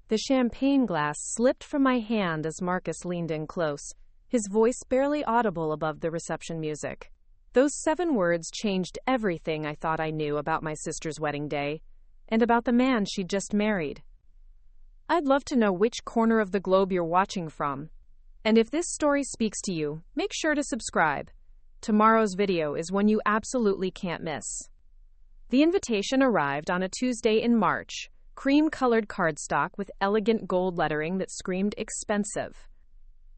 The champagne glass slipped from my hand as Marcus leaned in close, his voice barely audible above the reception music. Those 7 words changed everything I thought I knew about my sister's wedding day, and about the man she'd just married. I'd love to know which corner of the globe you're watching from. And if this story speaks to you, make sure to subscribe. Tomorrow's video is one you absolutely can't miss. The invitation arrived on a Tuesday in March, cream-colored cardstock with elegant gold lettering that screamed expensive.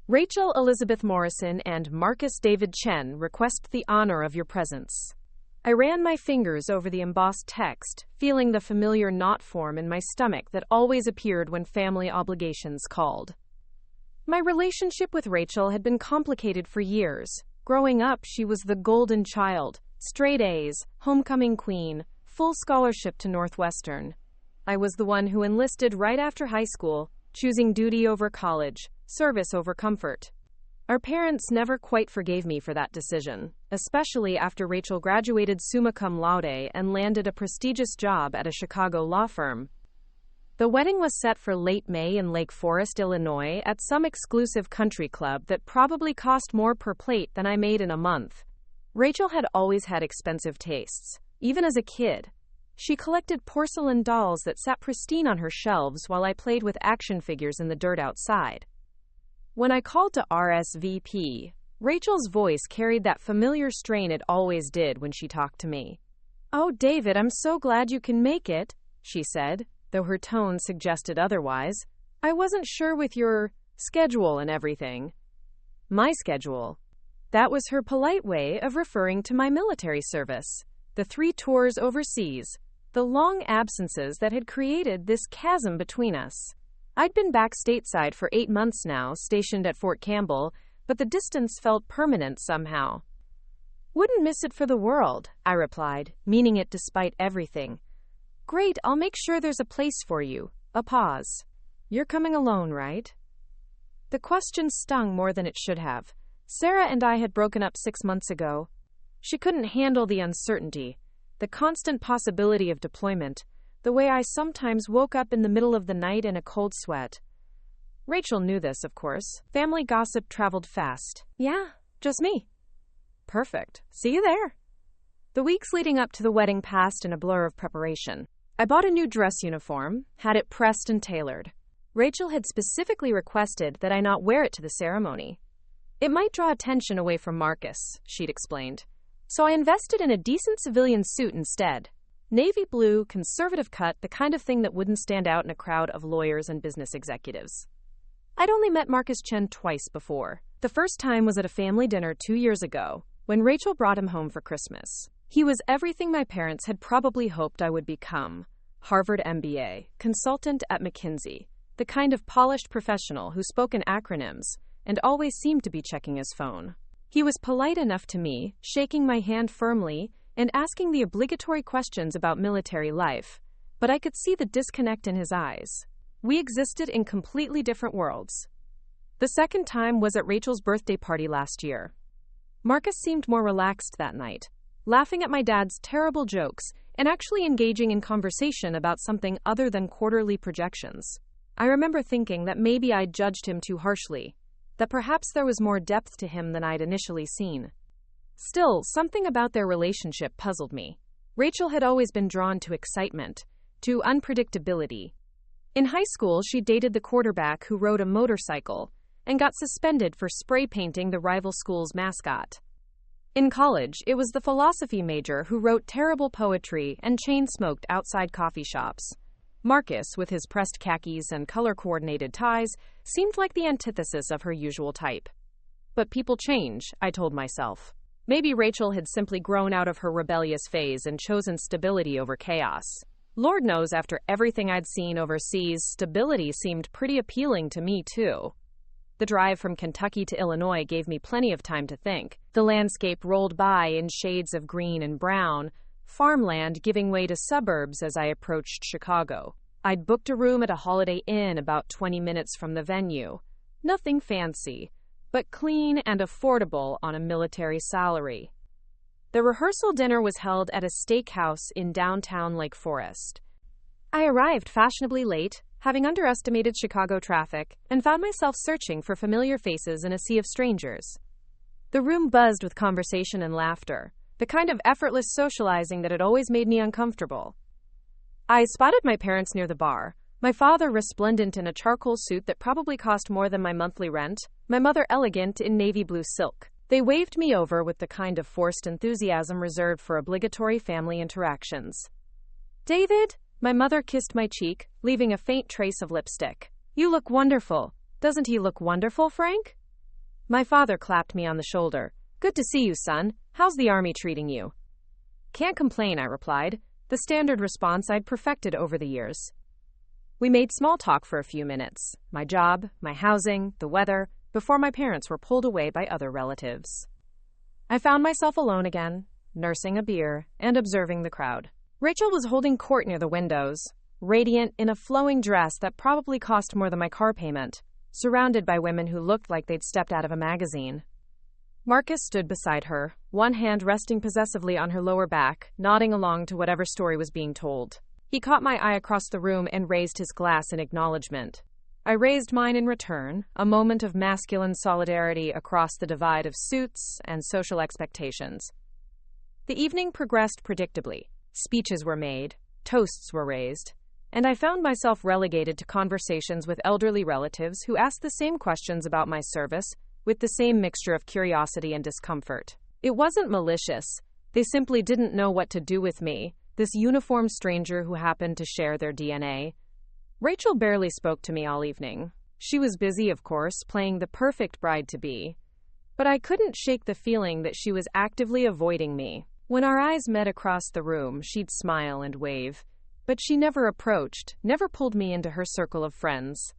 Rachel Elizabeth Morrison and Marcus David Chen request the honor of your presence. I ran my fingers over the embossed text, feeling the familiar knot form in my stomach that always appeared when family obligations called. My relationship with Rachel had been complicated for years. Growing up, she was the golden child, straight A's, homecoming queen, full scholarship to Northwestern. I was the one who enlisted right after high school, choosing duty over college, service over comfort. Our parents never quite forgave me for that decision, especially after Rachel graduated summa cum laude and landed a prestigious job at a Chicago law firm. The wedding was set for late May in Lake Forest, Illinois, at some exclusive country club that probably cost more per plate than I made in a month. Rachel had always had expensive tastes, even as a kid. She collected porcelain dolls that sat pristine on her shelves while I played with action figures in the dirt outside. When I called to RSVP, Rachel's voice carried that familiar strain it always did when she talked to me. "Oh, David, I'm so glad you can make it," she said, though her tone suggested otherwise. "I wasn't sure with your schedule and everything." My schedule. That was her polite way of referring to my military service, the 3 tours overseas, the long absences that had created this chasm between us. I'd been back stateside for 8 months now, stationed at Fort Campbell, but the distance felt permanent somehow. "Wouldn't miss it for the world," I replied, meaning it despite everything. "Great, I'll make sure there's a place for you." A pause. "You're coming alone, right?" The question stung more than it should have. Sarah and I had broken up 6 months ago. She couldn't handle the uncertainty, the constant possibility of deployment, the way I sometimes woke up in the middle of the night in a cold sweat. Rachel knew this, of course. Family gossip traveled fast. "Yeah, just me." "Perfect. See you there." The weeks leading up to the wedding passed in a blur of preparation. I bought a new dress uniform, had it pressed and tailored. Rachel had specifically requested that I not wear it to the ceremony. It might draw attention away from Marcus, she'd explained. So I invested in a decent civilian suit instead. Navy blue, conservative cut, the kind of thing that wouldn't stand out in a crowd of lawyers and business executives. I'd only met Marcus Chen twice before. The first time was at a family dinner 2 years ago, when Rachel brought him home for Christmas. He was everything my parents had probably hoped I would become. Harvard MBA, consultant at McKinsey, the kind of polished professional who spoke in acronyms and always seemed to be checking his phone. He was polite enough to me, shaking my hand firmly and asking the obligatory questions about military life, but I could see the disconnect in his eyes. We existed in completely different worlds. The second time was at Rachel's birthday party last year. Marcus seemed more relaxed that night, laughing at my dad's terrible jokes and actually engaging in conversation about something other than quarterly projections. I remember thinking that maybe I'd judged him too harshly, that perhaps there was more depth to him than I'd initially seen. Still, something about their relationship puzzled me. Rachel had always been drawn to excitement, to unpredictability. In high school, she dated the quarterback who rode a motorcycle and got suspended for spray painting the rival school's mascot. In college, it was the philosophy major who wrote terrible poetry and chain-smoked outside coffee shops. Marcus, with his pressed khakis and color-coordinated ties, seemed like the antithesis of her usual type. But people change, I told myself. Maybe Rachel had simply grown out of her rebellious phase and chosen stability over chaos. Lord knows, after everything I'd seen overseas, stability seemed pretty appealing to me too. The drive from Kentucky to Illinois gave me plenty of time to think. The landscape rolled by in shades of green and brown, farmland giving way to suburbs as I approached Chicago. I'd booked a room at a Holiday Inn about 20 minutes from the venue. Nothing fancy, but clean and affordable on a military salary. The rehearsal dinner was held at a steakhouse in downtown Lake Forest. I arrived fashionably late, having underestimated Chicago traffic, and found myself searching for familiar faces in a sea of strangers. The room buzzed with conversation and laughter, the kind of effortless socializing that had always made me uncomfortable. I spotted my parents near the bar, my father resplendent in a charcoal suit that probably cost more than my monthly rent, my mother elegant in navy blue silk. They waved me over with the kind of forced enthusiasm reserved for obligatory family interactions. "David," my mother kissed my cheek, leaving a faint trace of lipstick. "You look wonderful. Doesn't he look wonderful, Frank?" My father clapped me on the shoulder. "Good to see you, son. How's the army treating you?" "Can't complain," I replied, the standard response I'd perfected over the years. We made small talk for a few minutes, my job, my housing, the weather, before my parents were pulled away by other relatives. I found myself alone again, nursing a beer and observing the crowd. Rachel was holding court near the windows, radiant in a flowing dress that probably cost more than my car payment, surrounded by women who looked like they'd stepped out of a magazine. Marcus stood beside her, one hand resting possessively on her lower back, nodding along to whatever story was being told. He caught my eye across the room and raised his glass in acknowledgement. I raised mine in return, a moment of masculine solidarity across the divide of suits and social expectations. The evening progressed predictably. Speeches were made, toasts were raised, and I found myself relegated to conversations with elderly relatives who asked the same questions about my service, with the same mixture of curiosity and discomfort. It wasn't malicious. They simply didn't know what to do with me, this uniformed stranger who happened to share their DNA. Rachel barely spoke to me all evening. She was busy, of course, playing the perfect bride-to-be. But I couldn't shake the feeling that she was actively avoiding me. When our eyes met across the room, she'd smile and wave. But she never approached, never pulled me into her circle of friends.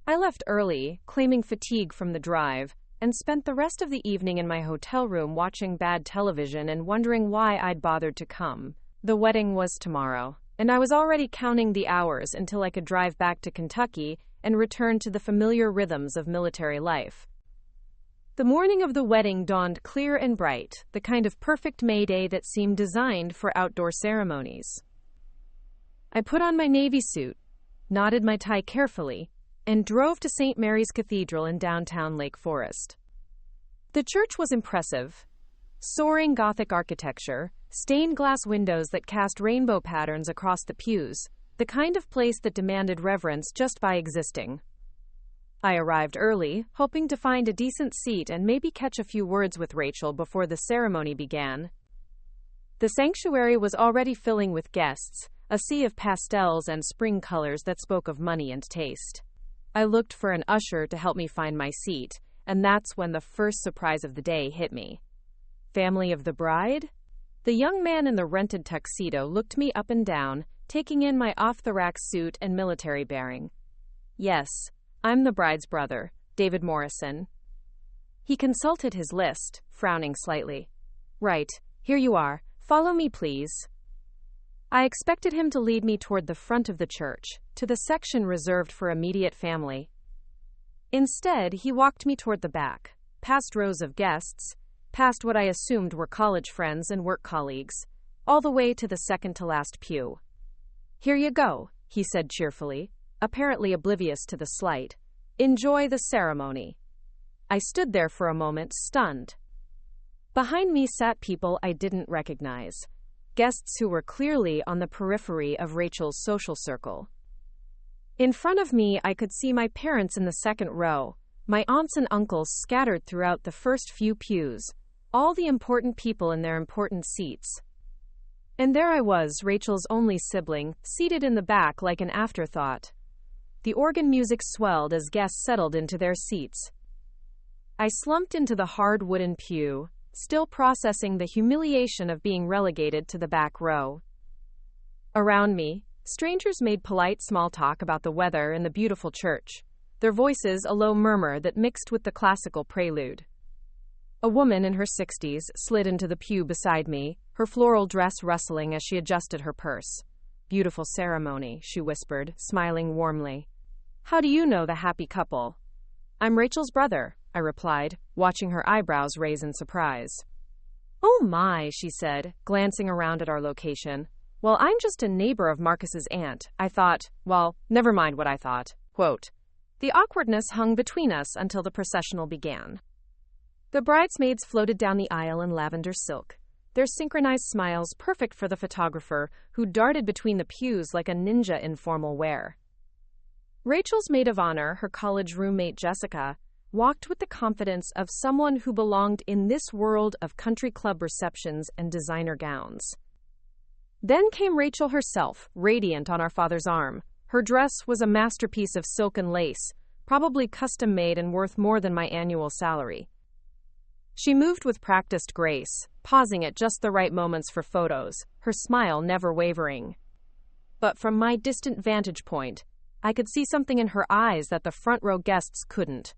I left early, claiming fatigue from the drive, and spent the rest of the evening in my hotel room watching bad television and wondering why I'd bothered to come. The wedding was tomorrow, and I was already counting the hours until I could drive back to Kentucky and return to the familiar rhythms of military life. The morning of the wedding dawned clear and bright, the kind of perfect May Day that seemed designed for outdoor ceremonies. I put on my navy suit, knotted my tie carefully, and drove to St. Mary's Cathedral in downtown Lake Forest. The church was impressive. Soaring Gothic architecture, stained glass windows that cast rainbow patterns across the pews, the kind of place that demanded reverence just by existing. I arrived early, hoping to find a decent seat and maybe catch a few words with Rachel before the ceremony began. The sanctuary was already filling with guests, a sea of pastels and spring colors that spoke of money and taste. I looked for an usher to help me find my seat, and that's when the first surprise of the day hit me. Family of the bride? The young man in the rented tuxedo looked me up and down, taking in my off-the-rack suit and military bearing. Yes, I'm the bride's brother, David Morrison. He consulted his list, frowning slightly. Right, here you are. Follow me, please. I expected him to lead me toward the front of the church, to the section reserved for immediate family. Instead, he walked me toward the back, past rows of guests, past what I assumed were college friends and work colleagues, all the way to the second-to-last pew. Here you go, he said cheerfully, apparently oblivious to the slight. Enjoy the ceremony. I stood there for a moment, stunned. Behind me sat people I didn't recognize, guests who were clearly on the periphery of Rachel's social circle. In front of me, I could see my parents in the second row, my aunts and uncles scattered throughout the first few pews, all the important people in their important seats. And there I was, Rachel's only sibling, seated in the back like an afterthought. The organ music swelled as guests settled into their seats. I slumped into the hard wooden pew, still processing the humiliation of being relegated to the back row. Around me, strangers made polite small talk about the weather and the beautiful church, their voices a low murmur that mixed with the classical prelude. A woman in her 60s slid into the pew beside me, her floral dress rustling as she adjusted her purse. Beautiful ceremony, she whispered, smiling warmly. How do you know the happy couple? I'm Rachel's brother, I replied, watching her eyebrows raise in surprise. Oh my, she said, glancing around at our location. Well, I'm just a neighbor of Marcus's aunt. I thought, well, never mind what I thought. Quote, the awkwardness hung between us until the processional began. The bridesmaids floated down the aisle in lavender silk, their synchronized smiles perfect for the photographer who darted between the pews like a ninja in formal wear. Rachel's maid of honor, her college roommate Jessica, walked with the confidence of someone who belonged in this world of country club receptions and designer gowns. Then came Rachel herself, radiant on our father's arm. Her dress was a masterpiece of silk and lace, probably custom-made and worth more than my annual salary. She moved with practiced grace, pausing at just the right moments for photos, her smile never wavering. But from my distant vantage point, I could see something in her eyes that the front-row guests couldn't.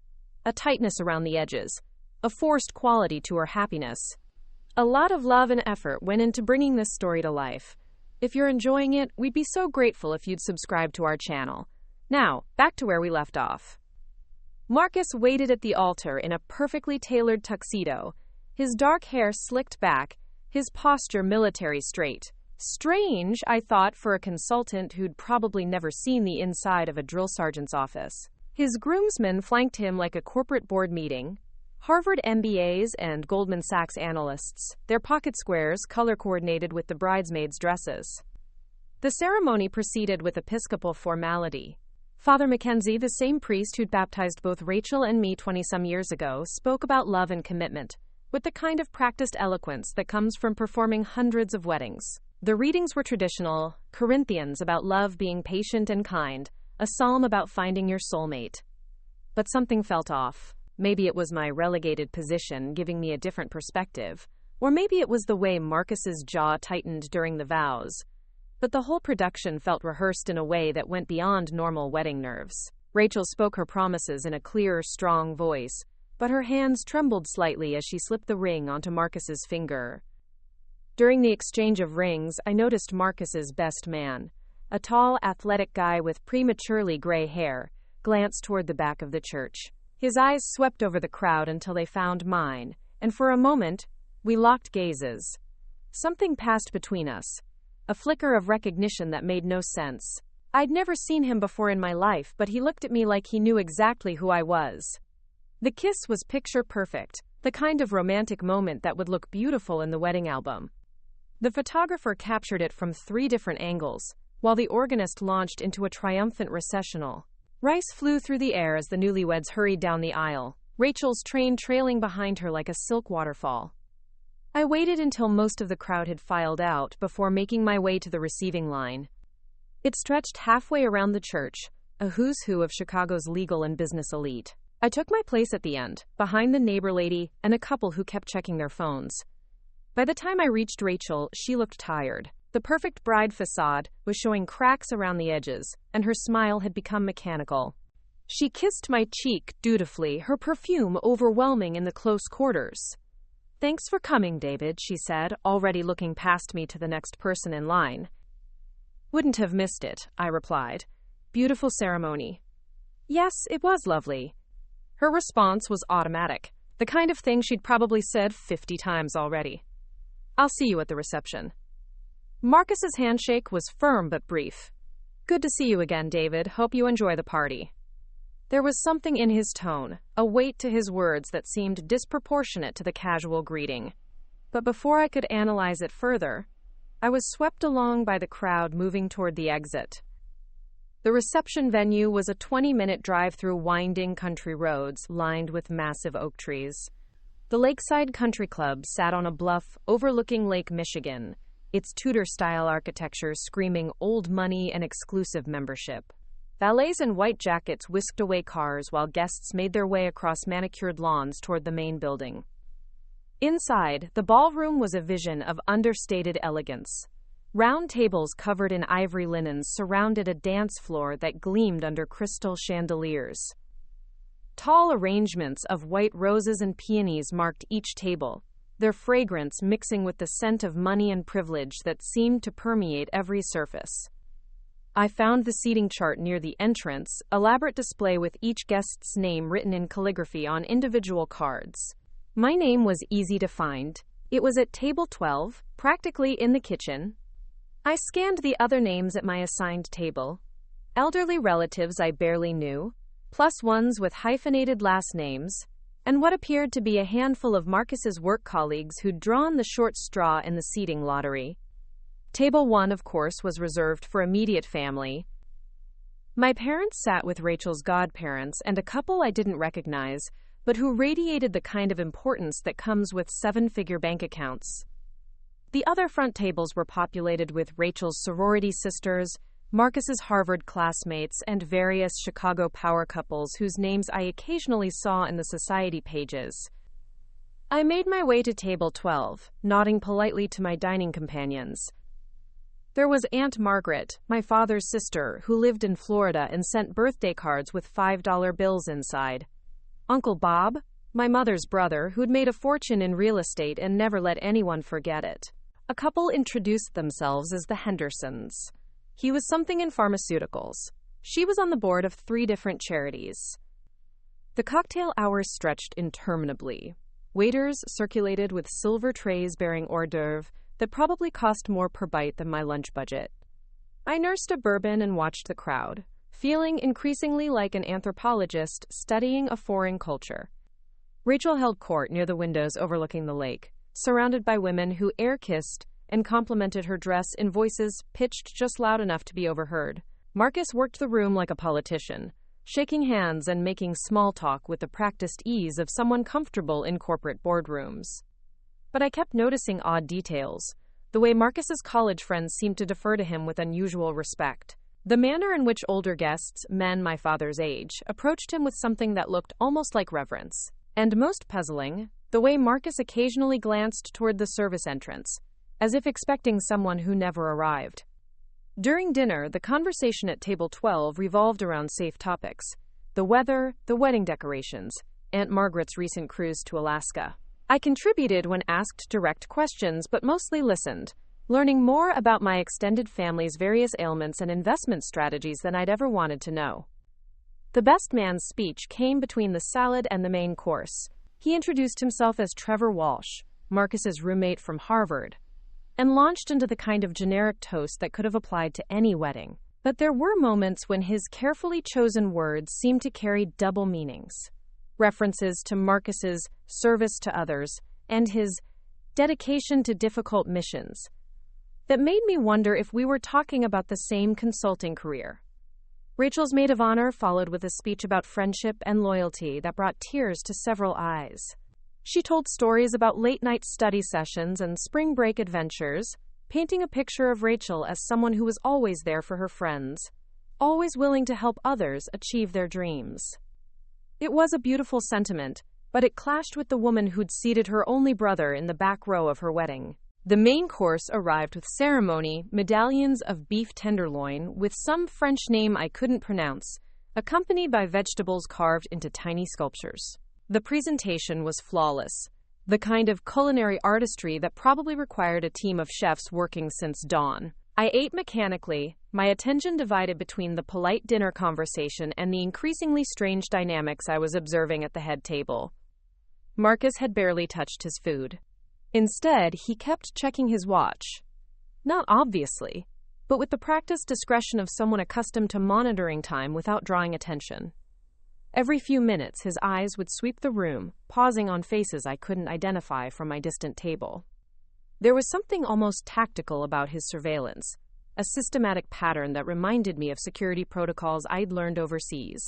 A tightness around the edges, a forced quality to her happiness. A lot of love and effort went into bringing this story to life. If you're enjoying it, we'd be so grateful if you'd subscribe to our channel. Now, back to where we left off. Marcus waited at the altar in a perfectly tailored tuxedo, his dark hair slicked back, his posture military straight. Strange, I thought, for a consultant who'd probably never seen the inside of a drill sergeant's office. His groomsmen flanked him like a corporate board meeting. Harvard MBAs and Goldman Sachs analysts, their pocket squares color-coordinated with the bridesmaids' dresses. The ceremony proceeded with episcopal formality. Father Mackenzie, the same priest who'd baptized both Rachel and me 20-some years ago, spoke about love and commitment, with the kind of practiced eloquence that comes from performing hundreds of weddings. The readings were traditional, Corinthians about love being patient and kind, a psalm about finding your soulmate. But something felt off. Maybe it was my relegated position giving me a different perspective, or maybe it was the way Marcus's jaw tightened during the vows. But the whole production felt rehearsed in a way that went beyond normal wedding nerves. Rachel spoke her promises in a clear, strong voice, but her hands trembled slightly as she slipped the ring onto Marcus's finger. During the exchange of rings, I noticed Marcus's best man, a tall, athletic guy with prematurely gray hair, glanced toward the back of the church. His eyes swept over the crowd until they found mine, and for a moment, we locked gazes. Something passed between us, a flicker of recognition that made no sense. I'd never seen him before in my life, but he looked at me like he knew exactly who I was. The kiss was picture perfect, the kind of romantic moment that would look beautiful in the wedding album. The photographer captured it from 3 different angles, while the organist launched into a triumphant recessional. Rice flew through the air as the newlyweds hurried down the aisle, Rachel's train trailing behind her like a silk waterfall. I waited until most of the crowd had filed out before making my way to the receiving line. It stretched halfway around the church, a who's who of Chicago's legal and business elite. I took my place at the end, behind the neighbor lady and a couple who kept checking their phones. By the time I reached Rachel, she looked tired. The perfect bride facade was showing cracks around the edges, and her smile had become mechanical. She kissed my cheek dutifully, her perfume overwhelming in the close quarters. "Thanks for coming, David," she said, already looking past me to the next person in line. "Wouldn't have missed it," I replied. "Beautiful ceremony." "Yes, it was lovely." Her response was automatic, the kind of thing she'd probably said 50 times already. "I'll see you at the reception." Marcus's handshake was firm but brief. "Good to see you again, David. Hope you enjoy the party." There was something in his tone, a weight to his words that seemed disproportionate to the casual greeting. But before I could analyze it further, I was swept along by the crowd moving toward the exit. The reception venue was a 20-minute drive through winding country roads lined with massive oak trees. The Lakeside Country Club sat on a bluff overlooking Lake Michigan, its Tudor-style architecture screaming old money and exclusive membership. Valets in white jackets whisked away cars while guests made their way across manicured lawns toward the main building. Inside, the ballroom was a vision of understated elegance. Round tables covered in ivory linens surrounded a dance floor that gleamed under crystal chandeliers. Tall arrangements of white roses and peonies marked each table, their fragrance mixing with the scent of money and privilege that seemed to permeate every surface. I found the seating chart near the entrance, elaborate display with each guest's name written in calligraphy on individual cards. My name was easy to find. It was at table 12, practically in the kitchen. I scanned the other names at my assigned table. Elderly relatives I barely knew, plus ones with hyphenated last names, and what appeared to be a handful of Marcus's work colleagues who'd drawn the short straw in the seating lottery. Table 1, of course, was reserved for immediate family. My parents sat with Rachel's godparents and a couple I didn't recognize, but who radiated the kind of importance that comes with seven-figure bank accounts. The other front tables were populated with Rachel's sorority sisters, Marcus's Harvard classmates, and various Chicago power couples whose names I occasionally saw in the society pages. I made my way to table 12, nodding politely to my dining companions. There was Aunt Margaret, my father's sister, who lived in Florida and sent birthday cards with $5 bills inside. Uncle Bob, my mother's brother, who'd made a fortune in real estate and never let anyone forget it. A couple introduced themselves as the Hendersons. He was something in pharmaceuticals. She was on the board of 3 different charities. The cocktail hours stretched interminably. Waiters circulated with silver trays bearing hors d'oeuvre that probably cost more per bite than my lunch budget. I nursed a bourbon and watched the crowd, feeling increasingly like an anthropologist studying a foreign culture. Rachel held court near the windows overlooking the lake, surrounded by women who air-kissed and complimented her dress in voices pitched just loud enough to be overheard. Marcus worked the room like a politician, shaking hands and making small talk with the practiced ease of someone comfortable in corporate boardrooms. But I kept noticing odd details, the way Marcus's college friends seemed to defer to him with unusual respect. The manner in which older guests, men my father's age, approached him with something that looked almost like reverence. And most puzzling, the way Marcus occasionally glanced toward the service entrance, as if expecting someone who never arrived. During dinner, the conversation at table 12 revolved around safe topics: the weather, the wedding decorations, Aunt Margaret's recent cruise to Alaska. I contributed when asked direct questions, but mostly listened, learning more about my extended family's various ailments and investment strategies than I'd ever wanted to know. The best man's speech came between the salad and the main course. He introduced himself as Trevor Walsh, Marcus's roommate from Harvard, and launched into the kind of generic toast that could have applied to any wedding. But there were moments when his carefully chosen words seemed to carry double meanings. References to Marcus's service to others and his dedication to difficult missions that made me wonder if we were talking about the same consulting career. Rachel's maid of honor followed with a speech about friendship and loyalty that brought tears to several eyes. She told stories about late-night study sessions and spring break adventures, painting a picture of Rachel as someone who was always there for her friends, always willing to help others achieve their dreams. It was a beautiful sentiment, but it clashed with the woman who'd seated her only brother in the back row of her wedding. The main course arrived with ceremony, medallions of beef tenderloin with some French name I couldn't pronounce, accompanied by vegetables carved into tiny sculptures. The presentation was flawless, the kind of culinary artistry that probably required a team of chefs working since dawn. I ate mechanically, my attention divided between the polite dinner conversation and the increasingly strange dynamics I was observing at the head table. Marcus had barely touched his food. Instead, he kept checking his watch. Not obviously, but with the practiced discretion of someone accustomed to monitoring time without drawing attention. Every few minutes, his eyes would sweep the room, pausing on faces I couldn't identify from my distant table. There was something almost tactical about his surveillance, a systematic pattern that reminded me of security protocols I'd learned overseas.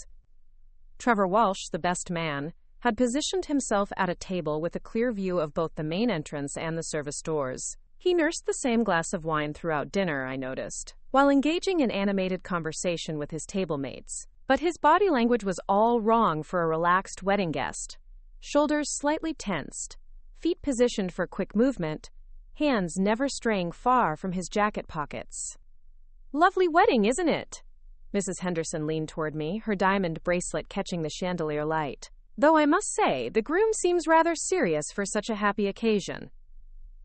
Trevor Walsh, the best man, had positioned himself at a table with a clear view of both the main entrance and the service doors. He nursed the same glass of wine throughout dinner, I noticed, while engaging in animated conversation with his table mates. But his body language was all wrong for a relaxed wedding guest. Shoulders slightly tensed, feet positioned for quick movement, hands never straying far from his jacket pockets. "Lovely wedding, isn't it?" Mrs. Henderson leaned toward me, her diamond bracelet catching the chandelier light. "Though I must say, the groom seems rather serious for such a happy occasion."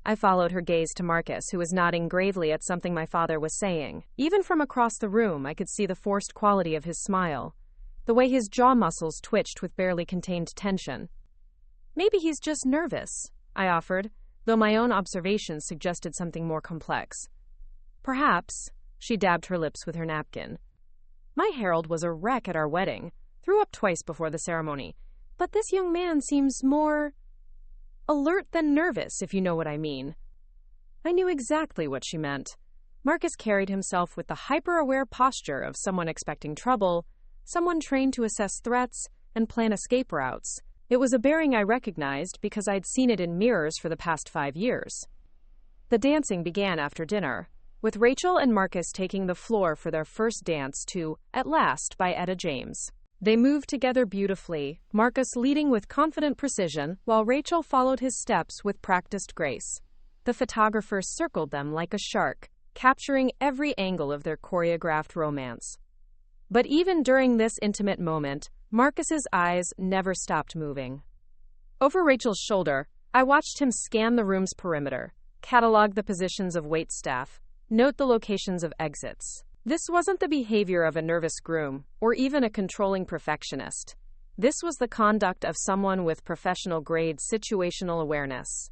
I followed her gaze to Marcus, who was nodding gravely at something my father was saying. Even from across the room, I could see the forced quality of his smile, the way his jaw muscles twitched with barely contained tension. "Maybe he's just nervous," I offered, though my own observations suggested something more complex. Perhaps. She dabbed her lips with her napkin. My Harold was a wreck at our wedding, threw up twice before the ceremony, but this young man seems more alert than nervous, if you know what I mean. I knew exactly what she meant. Marcus carried himself with the hyper-aware posture of someone expecting trouble, someone trained to assess threats and plan escape routes. It was a bearing I recognized because I'd seen it in mirrors for the past 5 years. The dancing began after dinner, with Rachel and Marcus taking the floor for their first dance to At Last by Etta James. They moved together beautifully, Marcus leading with confident precision, while Rachel followed his steps with practiced grace. The photographer circled them like a shark, capturing every angle of their choreographed romance. But even during this intimate moment, Marcus's eyes never stopped moving. Over Rachel's shoulder, I watched him scan the room's perimeter, catalog the positions of waitstaff, note the locations of exits. This wasn't the behavior of a nervous groom, or even a controlling perfectionist. This was the conduct of someone with professional-grade situational awareness.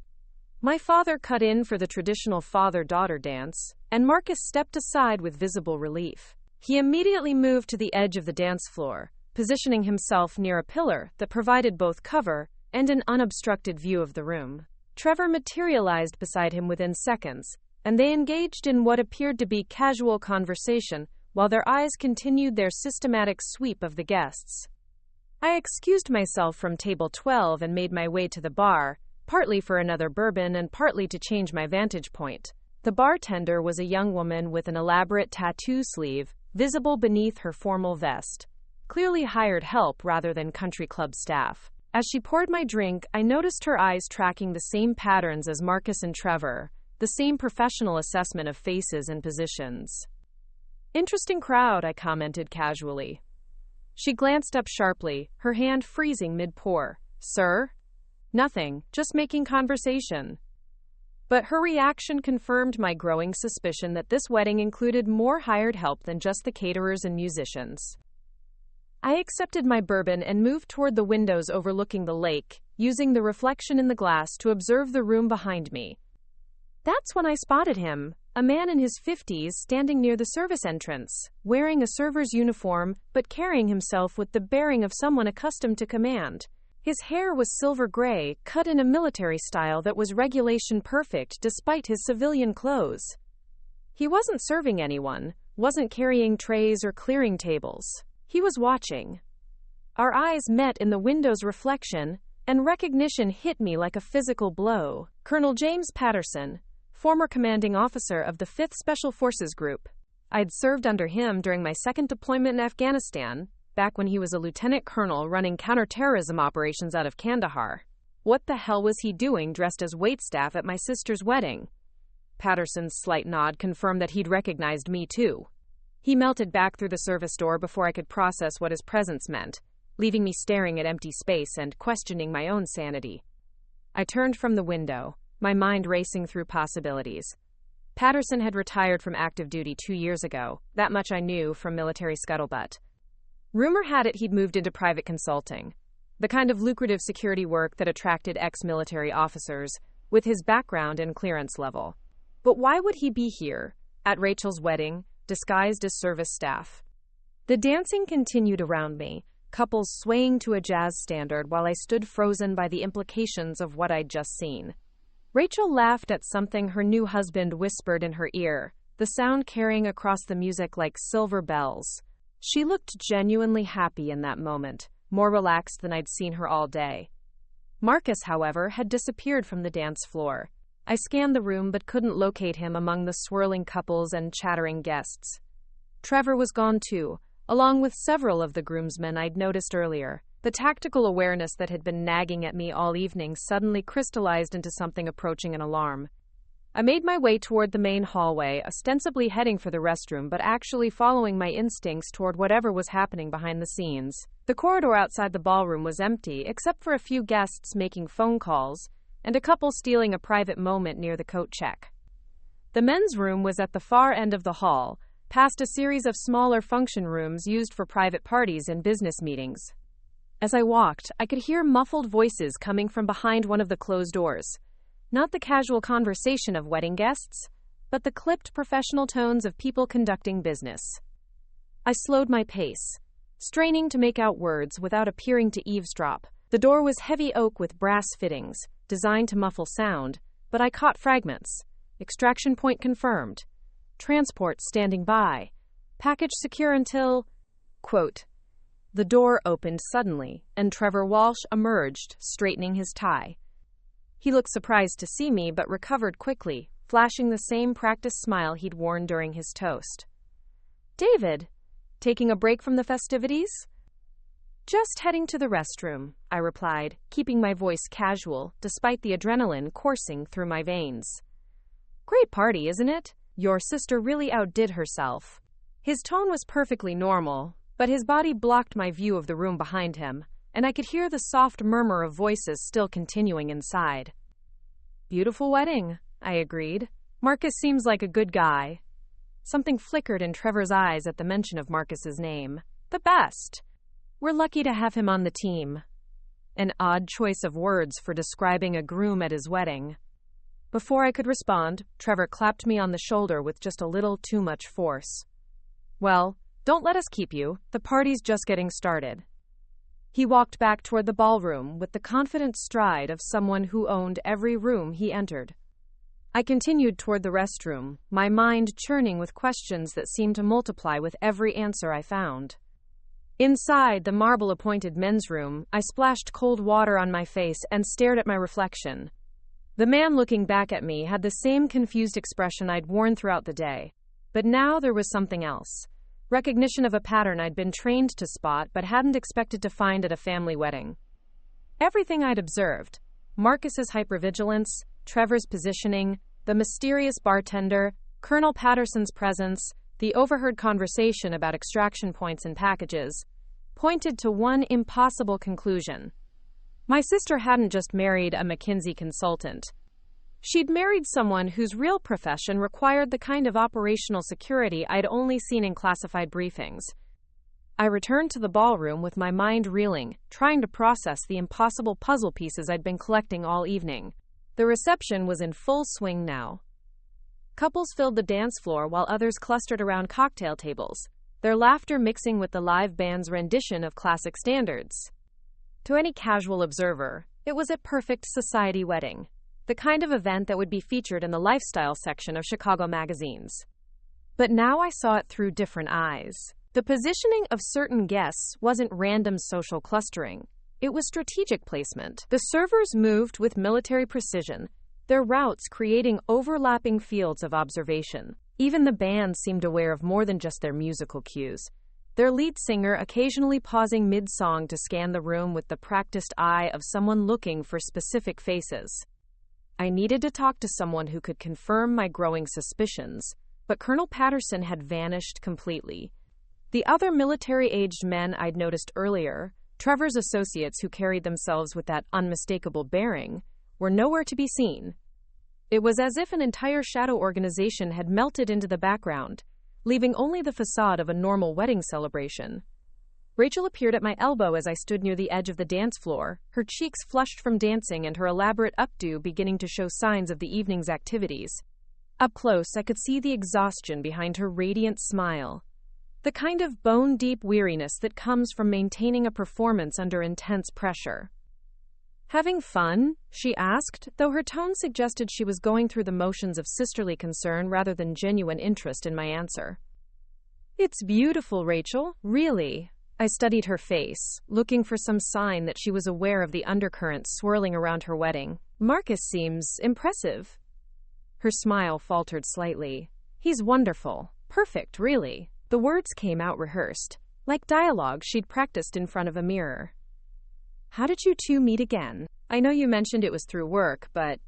My father cut in for the traditional father-daughter dance, and Marcus stepped aside with visible relief. He immediately moved to the edge of the dance floor, positioning himself near a pillar that provided both cover and an unobstructed view of the room. Trevor materialized beside him within seconds, and they engaged in what appeared to be casual conversation while their eyes continued their systematic sweep of the guests. I excused myself from table 12 and made my way to the bar, partly for another bourbon and partly to change my vantage point. The bartender was a young woman with an elaborate tattoo sleeve, visible beneath her formal vest. Clearly hired help rather than country club staff. As she poured my drink, I noticed her eyes tracking the same patterns as Marcus and Trevor, the same professional assessment of faces and positions. Interesting crowd, I commented casually. She glanced up sharply, her hand freezing mid-pour. Sir? Nothing, just making conversation. But her reaction confirmed my growing suspicion that this wedding included more hired help than just the caterers and musicians. I accepted my bourbon and moved toward the windows overlooking the lake, using the reflection in the glass to observe the room behind me. That's when I spotted him, a man in his 50s standing near the service entrance, wearing a server's uniform but carrying himself with the bearing of someone accustomed to command. His hair was silver gray, cut in a military style that was regulation perfect despite his civilian clothes. He wasn't serving anyone, wasn't carrying trays or clearing tables. He was watching. Our eyes met in the window's reflection, and recognition hit me like a physical blow. Colonel James Patterson, former commanding officer of the 5th Special Forces Group. I'd served under him during my second deployment in Afghanistan, back when he was a lieutenant colonel running counterterrorism operations out of Kandahar. What the hell was he doing dressed as waitstaff at my sister's wedding? Patterson's slight nod confirmed that he'd recognized me too. He melted back through the service door before I could process what his presence meant, leaving me staring at empty space and questioning my own sanity. I turned from the window, my mind racing through possibilities. Patterson had retired from active duty 2 years ago, that much I knew from military scuttlebutt. Rumor had it he'd moved into private consulting, the kind of lucrative security work that attracted ex-military officers, with his background and clearance level. But why would he be here, at Rachel's wedding, disguised as service staff? The dancing continued around me, couples swaying to a jazz standard while I stood frozen by the implications of what I'd just seen. Rachel laughed at something her new husband whispered in her ear, the sound carrying across the music like silver bells. She looked genuinely happy in that moment, more relaxed than I'd seen her all day. Marcus, however, had disappeared from the dance floor. I scanned the room but couldn't locate him among the swirling couples and chattering guests. Trevor was gone too, along with several of the groomsmen I'd noticed earlier. The tactical awareness that had been nagging at me all evening suddenly crystallized into something approaching an alarm. I made my way toward the main hallway, ostensibly heading for the restroom but actually following my instincts toward whatever was happening behind the scenes. The corridor outside the ballroom was empty, except for a few guests making phone calls and a couple stealing a private moment near the coat check. The men's room was at the far end of the hall, past a series of smaller function rooms used for private parties and business meetings. As I walked, I could hear muffled voices coming from behind one of the closed doors. Not the casual conversation of wedding guests, but the clipped professional tones of people conducting business. I slowed my pace, straining to make out words without appearing to eavesdrop. The door was heavy oak with brass fittings, designed to muffle sound, but I caught fragments. Extraction point confirmed. Transport standing by. Package secure until... Quote. The door opened suddenly, and Trevor Walsh emerged, straightening his tie. He looked surprised to see me, but recovered quickly, flashing the same practiced smile he'd worn during his toast. David, taking a break from the festivities? Just heading to the restroom, I replied, keeping my voice casual, despite the adrenaline coursing through my veins. Great party, isn't it? Your sister really outdid herself. His tone was perfectly normal, but his body blocked my view of the room behind him, and I could hear the soft murmur of voices still continuing inside. Beautiful wedding, I agreed. Marcus seems like a good guy. Something flickered in Trevor's eyes at the mention of Marcus's name. The best. We're lucky to have him on the team. An odd choice of words for describing a groom at his wedding. Before I could respond, Trevor clapped me on the shoulder with just a little too much force. Well, don't let us keep you. The party's just getting started. He walked back toward the ballroom with the confident stride of someone who owned every room he entered. I continued toward the restroom, my mind churning with questions that seemed to multiply with every answer I found. Inside the marble-appointed men's room, I splashed cold water on my face and stared at my reflection. The man looking back at me had the same confused expression I'd worn throughout the day. But now there was something else. Recognition of a pattern I'd been trained to spot but hadn't expected to find at a family wedding. Everything I'd observed, Marcus's hypervigilance, Trevor's positioning, the mysterious bartender, Colonel Patterson's presence, the overheard conversation about extraction points and packages, pointed to one impossible conclusion. My sister hadn't just married a McKinsey consultant. She'd married someone whose real profession required the kind of operational security I'd only seen in classified briefings. I returned to the ballroom with my mind reeling, trying to process the impossible puzzle pieces I'd been collecting all evening. The reception was in full swing now. Couples filled the dance floor while others clustered around cocktail tables, their laughter mixing with the live band's rendition of classic standards. To any casual observer, it was a perfect society wedding. The kind of event that would be featured in the lifestyle section of Chicago magazines. But now I saw it through different eyes. The positioning of certain guests wasn't random social clustering. It was strategic placement. The servers moved with military precision, their routes creating overlapping fields of observation. Even the band seemed aware of more than just their musical cues. Their lead singer occasionally pausing mid-song to scan the room with the practiced eye of someone looking for specific faces. I needed to talk to someone who could confirm my growing suspicions, but Colonel Patterson had vanished completely. The other military-aged men I'd noticed earlier, Trevor's associates who carried themselves with that unmistakable bearing, were nowhere to be seen. It was as if an entire shadow organization had melted into the background, leaving only the facade of a normal wedding celebration. Rachel appeared at my elbow as I stood near the edge of the dance floor, her cheeks flushed from dancing and her elaborate updo beginning to show signs of the evening's activities. Up close, I could see the exhaustion behind her radiant smile, the kind of bone-deep weariness that comes from maintaining a performance under intense pressure. Having fun? She asked, though her tone suggested she was going through the motions of sisterly concern rather than genuine interest in my answer. It's beautiful, Rachel, really. I studied her face, looking for some sign that she was aware of the undercurrents swirling around her wedding. Marcus seems impressive. Her smile faltered slightly. He's wonderful. Perfect, really. The words came out rehearsed, like dialogue she'd practiced in front of a mirror. How did you two meet again? I know you mentioned it was through work, but...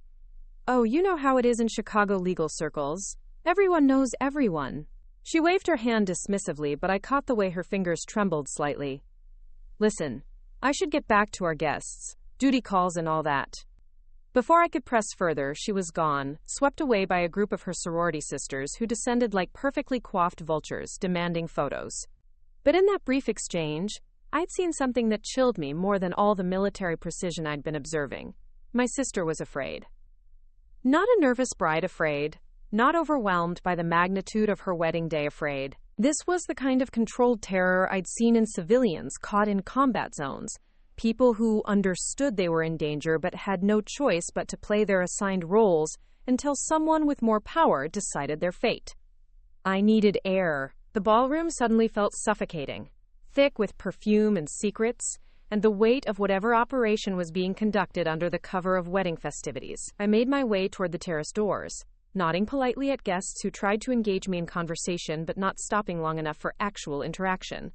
Oh, you know how it is in Chicago legal circles. Everyone knows everyone. She waved her hand dismissively, but I caught the way her fingers trembled slightly. Listen, I should get back to our guests. Duty calls and all that. Before I could press further, she was gone, swept away by a group of her sorority sisters who descended like perfectly coiffed vultures, demanding photos. But in that brief exchange, I'd seen something that chilled me more than all the military precision I'd been observing. My sister was afraid. Not a nervous bride afraid, not overwhelmed by the magnitude of her wedding day afraid. This was the kind of controlled terror I'd seen in civilians caught in combat zones, people who understood they were in danger but had no choice but to play their assigned roles until someone with more power decided their fate. I needed air. The ballroom suddenly felt suffocating, thick with perfume and secrets, and the weight of whatever operation was being conducted under the cover of wedding festivities. I made my way toward the terrace doors, nodding politely at guests who tried to engage me in conversation but not stopping long enough for actual interaction.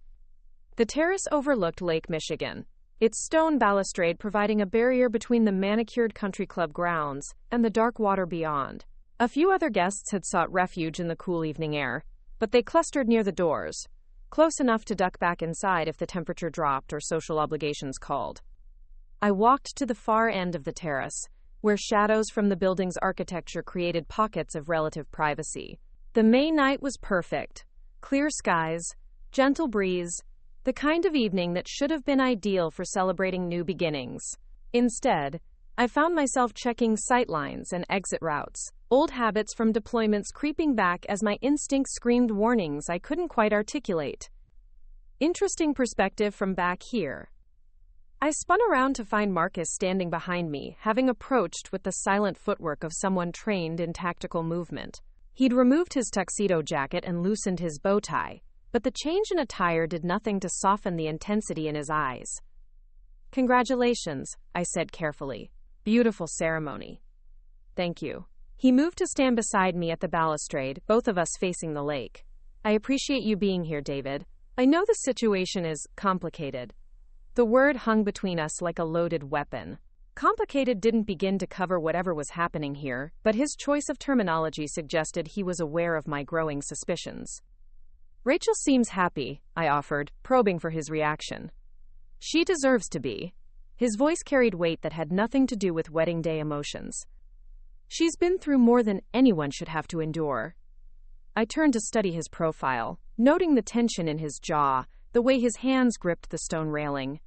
The terrace overlooked Lake Michigan, its stone balustrade providing a barrier between the manicured country club grounds and the dark water beyond. A few other guests had sought refuge in the cool evening air, but they clustered near the doors, close enough to duck back inside if the temperature dropped or social obligations called. I walked to the far end of the terrace, where shadows from the building's architecture created pockets of relative privacy. The May night was perfect. Clear skies, gentle breeze, the kind of evening that should have been ideal for celebrating new beginnings. Instead, I found myself checking sightlines and exit routes, old habits from deployments creeping back as my instincts screamed warnings I couldn't quite articulate. Interesting perspective from back here. I spun around to find Marcus standing behind me, having approached with the silent footwork of someone trained in tactical movement. He'd removed his tuxedo jacket and loosened his bow tie, but the change in attire did nothing to soften the intensity in his eyes. "Congratulations," I said carefully. "Beautiful ceremony." "Thank you." He moved to stand beside me at the balustrade, both of us facing the lake. "I appreciate you being here, David. I know the situation is complicated." The word hung between us like a loaded weapon. Complicated didn't begin to cover whatever was happening here, but his choice of terminology suggested he was aware of my growing suspicions. "Rachel seems happy," I offered, probing for his reaction. "She deserves to be." His voice carried weight that had nothing to do with wedding day emotions. "She's been through more than anyone should have to endure." I turned to study his profile, noting the tension in his jaw, the way his hands gripped the stone railing.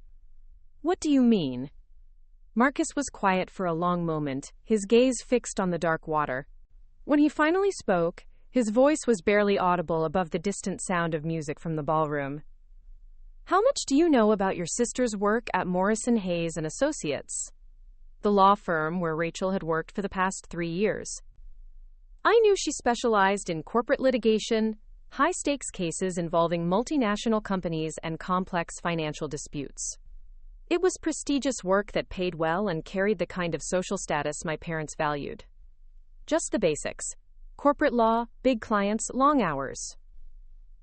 "What do you mean?" Marcus was quiet for a long moment, his gaze fixed on the dark water. When he finally spoke, his voice was barely audible above the distant sound of music from the ballroom. "How much do you know about your sister's work at Morrison, Hayes & Associates?" The law firm where Rachel had worked for the past 3 years. I knew she specialized in corporate litigation, high-stakes cases involving multinational companies and complex financial disputes. It was prestigious work that paid well and carried the kind of social status my parents valued. Just the basics. Corporate law, big clients, long hours.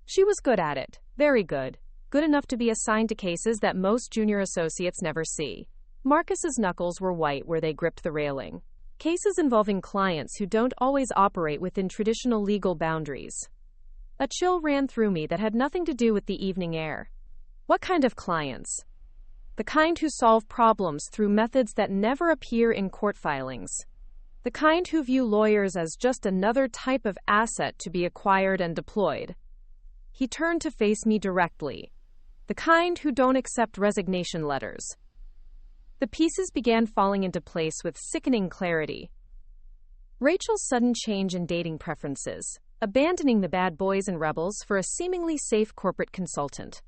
She was good at it. Very good. Good enough to be assigned to cases that most junior associates never see. Marcus's knuckles were white where they gripped the railing. Cases involving clients who don't always operate within traditional legal boundaries. A chill ran through me that had nothing to do with the evening air. What kind of clients? The kind who solve problems through methods that never appear in court filings. The kind who view lawyers as just another type of asset to be acquired and deployed. He turned to face me directly. The kind who don't accept resignation letters. The pieces began falling into place with sickening clarity. Rachel's sudden change in dating preferences, abandoning the bad boys and rebels for a seemingly safe corporate consultant.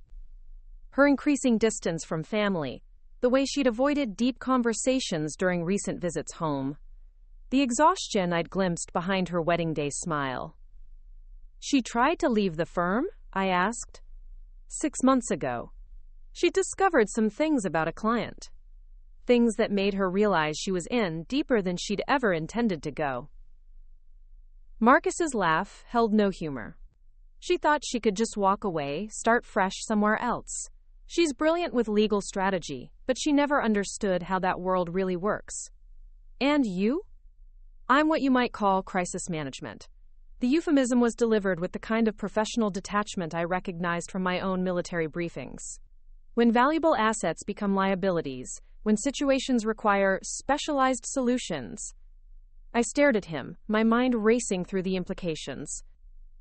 Her increasing distance from family, the way she'd avoided deep conversations during recent visits home. The exhaustion I'd glimpsed behind her wedding day smile. "She tried to leave the firm?" I asked. 6 months ago. She'd discovered some things about a client. Things that made her realize she was in deeper than she'd ever intended to go. Marcus's laugh held no humor. She thought she could just walk away, start fresh somewhere else. She's brilliant with legal strategy, but she never understood how that world really works. "And you?" "I'm what you might call crisis management." The euphemism was delivered with the kind of professional detachment I recognized from my own military briefings. When valuable assets become liabilities, when situations require specialized solutions. I stared at him, my mind racing through the implications.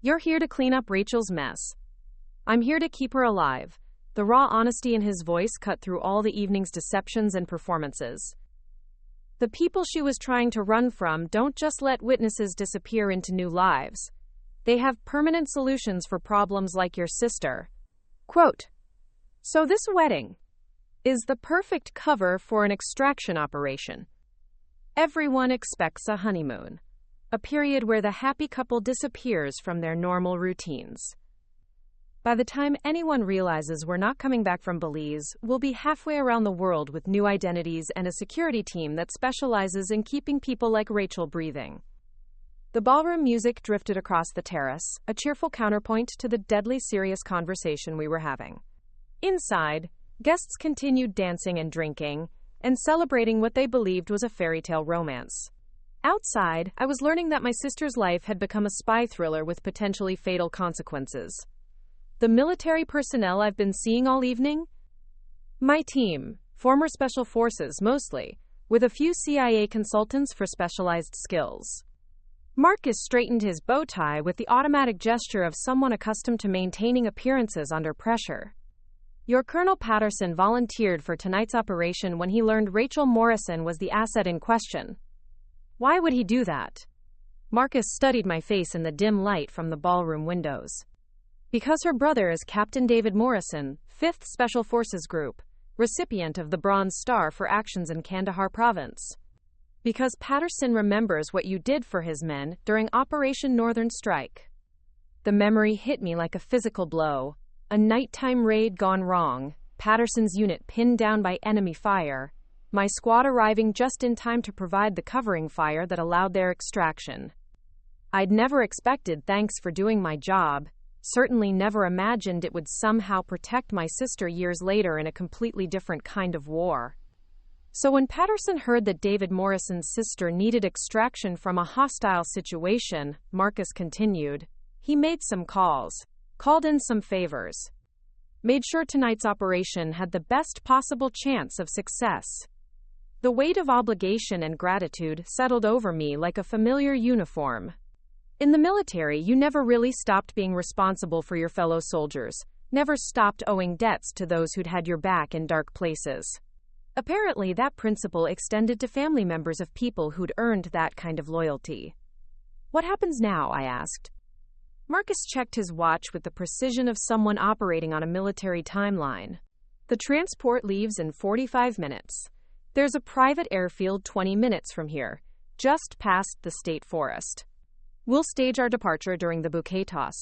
"You're here to clean up Rachel's mess." "I'm here to keep her alive." The raw honesty in his voice cut through all the evening's deceptions and performances. The people she was trying to run from don't just let witnesses disappear into new lives. They have permanent solutions for problems like your sister. Quote, "So this wedding is the perfect cover for an extraction operation. Everyone expects a honeymoon, a period where the happy couple disappears from their normal routines. By the time anyone realizes we're not coming back from Belize, we'll be halfway around the world with new identities and a security team that specializes in keeping people like Rachel breathing." The ballroom music drifted across the terrace, a cheerful counterpoint to the deadly serious conversation we were having. Inside, guests continued dancing and drinking, and celebrating what they believed was a fairy tale romance. Outside, I was learning that my sister's life had become a spy thriller with potentially fatal consequences. The military personnel I've been seeing all evening? My team, former special forces mostly, with a few CIA consultants for specialized skills. Marcus straightened his bow tie with the automatic gesture of someone accustomed to maintaining appearances under pressure. Your Colonel Patterson volunteered for tonight's operation when he learned Rachel Morrison was the asset in question. Why would he do that? Marcus studied my face in the dim light from the ballroom windows. Because her brother is Captain David Morrison, 5th Special Forces Group, recipient of the Bronze Star for actions in Kandahar Province. Because Patterson remembers what you did for his men during Operation Northern Strike. The memory hit me like a physical blow. A nighttime raid gone wrong, Patterson's unit pinned down by enemy fire, my squad arriving just in time to provide the covering fire that allowed their extraction. I'd never expected thanks for doing my job, certainly never imagined it would somehow protect my sister years later in a completely different kind of war. So when Patterson heard that David Morrison's sister needed extraction from a hostile situation, Marcus continued, he made some calls, called in some favors, made sure tonight's operation had the best possible chance of success. The weight of obligation and gratitude settled over me like a familiar uniform. In the military, you never really stopped being responsible for your fellow soldiers, never stopped owing debts to those who'd had your back in dark places. Apparently, that principle extended to family members of people who'd earned that kind of loyalty. What happens now? I asked. Marcus checked his watch with the precision of someone operating on a military timeline. The transport leaves in 45 minutes. There's a private airfield 20 minutes from here, just past the state forest. We'll stage our departure during the bouquet toss.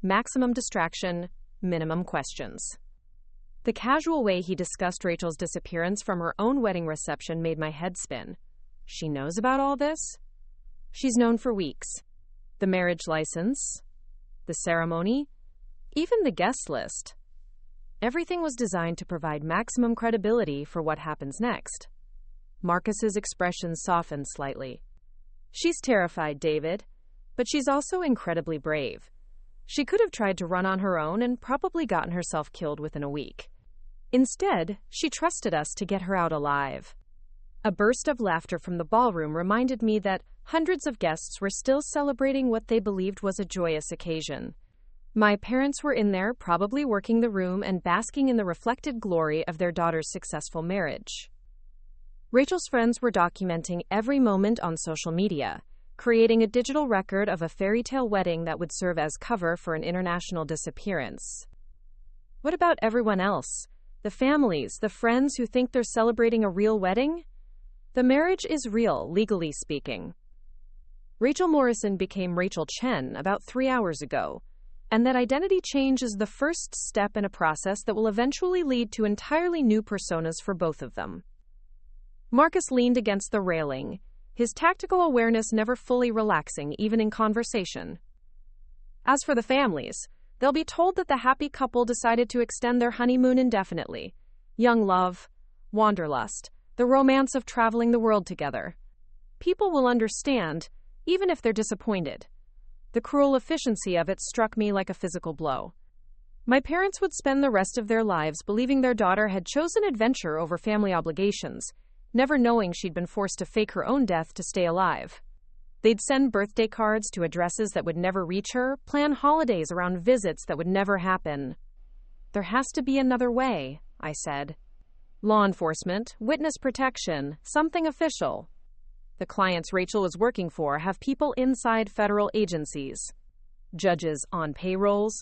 Maximum distraction, minimum questions. The casual way he discussed Rachel's disappearance from her own wedding reception made my head spin. She knows about all this? She's known for weeks. The marriage license, the ceremony, even the guest list. Everything was designed to provide maximum credibility for what happens next. Marcus's expression softened slightly. She's terrified, David. But she's also incredibly brave. She could have tried to run on her own and probably gotten herself killed within a week. Instead, she trusted us to get her out alive. A burst of laughter from the ballroom reminded me that hundreds of guests were still celebrating what they believed was a joyous occasion. My parents were in there, probably working the room and basking in the reflected glory of their daughter's successful marriage. Rachel's friends were documenting every moment on social media, creating a digital record of a fairy tale wedding that would serve as cover for an international disappearance. What about everyone else? The families, the friends who think they're celebrating a real wedding? The marriage is real, legally speaking. Rachel Morrison became Rachel Chen about 3 hours ago, and that identity change is the first step in a process that will eventually lead to entirely new personas for both of them. Marcus leaned against the railing, his tactical awareness never fully relaxing, even in conversation. As for the families, they'll be told that the happy couple decided to extend their honeymoon indefinitely. Young love, wanderlust, the romance of traveling the world together. People will understand, even if they're disappointed. The cruel efficiency of it struck me like a physical blow. My parents would spend the rest of their lives believing their daughter had chosen adventure over family obligations, never knowing she'd been forced to fake her own death to stay alive. They'd send birthday cards to addresses that would never reach her, plan holidays around visits that would never happen. There has to be another way, I said. Law enforcement, witness protection, something official. The clients Rachel was working for have people inside federal agencies, judges on payrolls,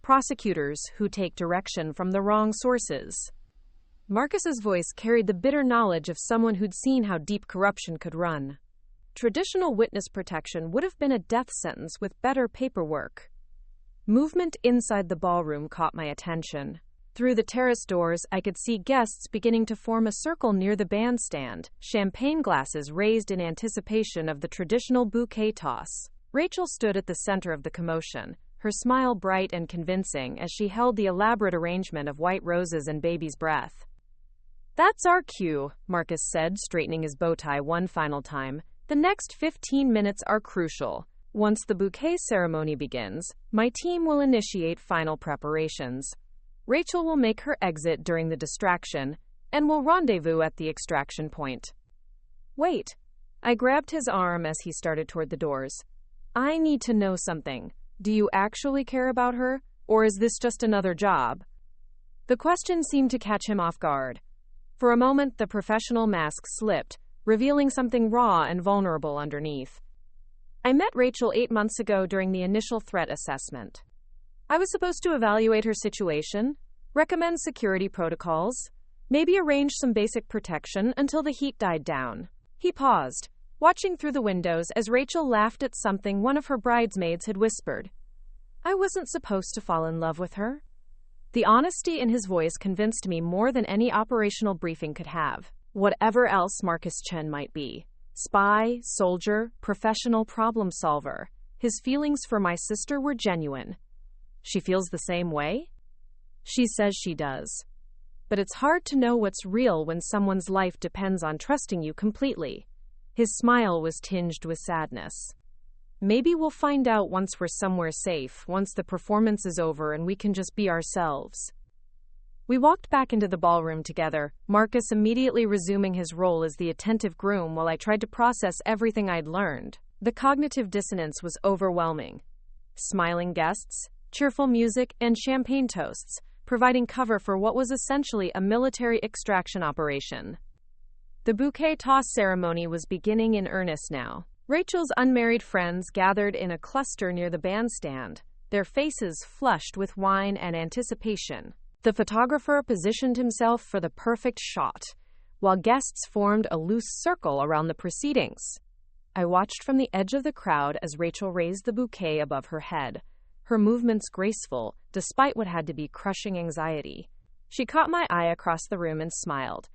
prosecutors who take direction from the wrong sources. Marcus's voice carried the bitter knowledge of someone who'd seen how deep corruption could run. Traditional witness protection would have been a death sentence with better paperwork. Movement inside the ballroom caught my attention. Through the terrace doors, I could see guests beginning to form a circle near the bandstand, champagne glasses raised in anticipation of the traditional bouquet toss. Rachel stood at the center of the commotion, her smile bright and convincing as she held the elaborate arrangement of white roses and baby's breath. "That's our cue," Marcus said, straightening his bow tie one final time. "The next 15 minutes are crucial. Once the bouquet ceremony begins, my team will initiate final preparations. Rachel will make her exit during the distraction, and we'll rendezvous at the extraction point." "Wait." I grabbed his arm as he started toward the doors. "I need to know something. Do you actually care about her, or is this just another job?" The question seemed to catch him off guard. For a moment, the professional mask slipped, revealing something raw and vulnerable underneath. "I met Rachel 8 months ago during the initial threat assessment. I was supposed to evaluate her situation, recommend security protocols, maybe arrange some basic protection until the heat died down." He paused, watching through the windows as Rachel laughed at something one of her bridesmaids had whispered. "I wasn't supposed to fall in love with her." The honesty in his voice convinced me more than any operational briefing could have. Whatever else Marcus Chen might be, spy, soldier, professional problem solver, his feelings for my sister were genuine. She feels the same way? She says she does. But it's hard to know what's real when someone's life depends on trusting you completely. His smile was tinged with sadness. "Maybe we'll find out once we're somewhere safe, once the performance is over and we can just be ourselves." We walked back into the ballroom together, Marcus immediately resuming his role as the attentive groom while I tried to process everything I'd learned. The cognitive dissonance was overwhelming. Smiling guests, cheerful music, and champagne toasts, providing cover for what was essentially a military extraction operation. The bouquet toss ceremony was beginning in earnest now. Rachel's unmarried friends gathered in a cluster near the bandstand, their faces flushed with wine and anticipation. The photographer positioned himself for the perfect shot, while guests formed a loose circle around the proceedings. I watched from the edge of the crowd as Rachel raised the bouquet above her head, her movements graceful, despite what had to be crushing anxiety. She caught my eye across the room and smiled.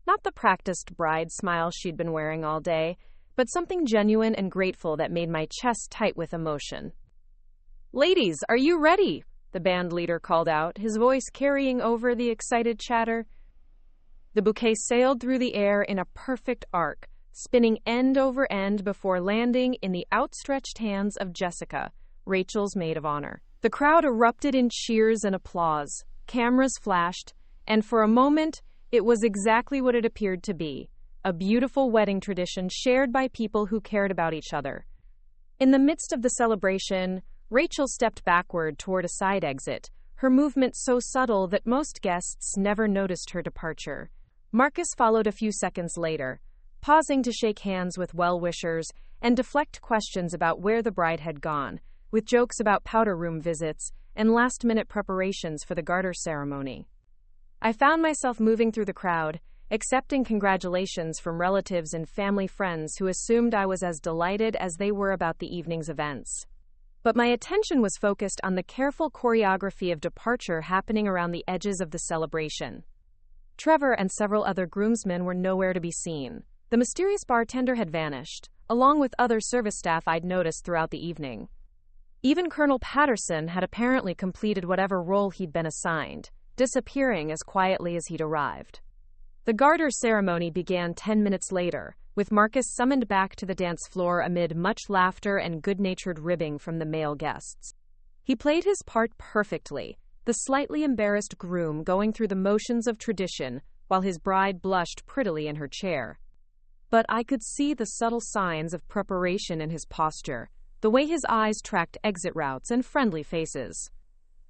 Not the practiced bride smile she'd been wearing all day, but something genuine and grateful that made my chest tight with emotion. "Ladies, are you ready?" the band leader called out, his voice carrying over the excited chatter. The bouquet sailed through the air in a perfect arc, spinning end over end before landing in the outstretched hands of Jessica, Rachel's maid of honor. The crowd erupted in cheers and applause, cameras flashed, and for a moment, it was exactly what it appeared to be. A beautiful wedding tradition shared by people who cared about each other. In the midst of the celebration, Rachel stepped backward toward a side exit, her movement so subtle that most guests never noticed her departure. Marcus followed a few seconds later, pausing to shake hands with well-wishers and deflect questions about where the bride had gone, with jokes about powder room visits and last-minute preparations for the garter ceremony. I found myself moving through the crowd, accepting congratulations from relatives and family friends who assumed I was as delighted as they were about the evening's events. But my attention was focused on the careful choreography of departure happening around the edges of the celebration. Trevor and several other groomsmen were nowhere to be seen. The mysterious bartender had vanished, along with other service staff I'd noticed throughout the evening. Even Colonel Patterson had apparently completed whatever role he'd been assigned, disappearing as quietly as he'd arrived. The garter ceremony began 10 minutes later, with Marcus summoned back to the dance floor amid much laughter and good-natured ribbing from the male guests. He played his part perfectly, the slightly embarrassed groom going through the motions of tradition while his bride blushed prettily in her chair. But I could see the subtle signs of preparation in his posture, the way his eyes tracked exit routes and friendly faces.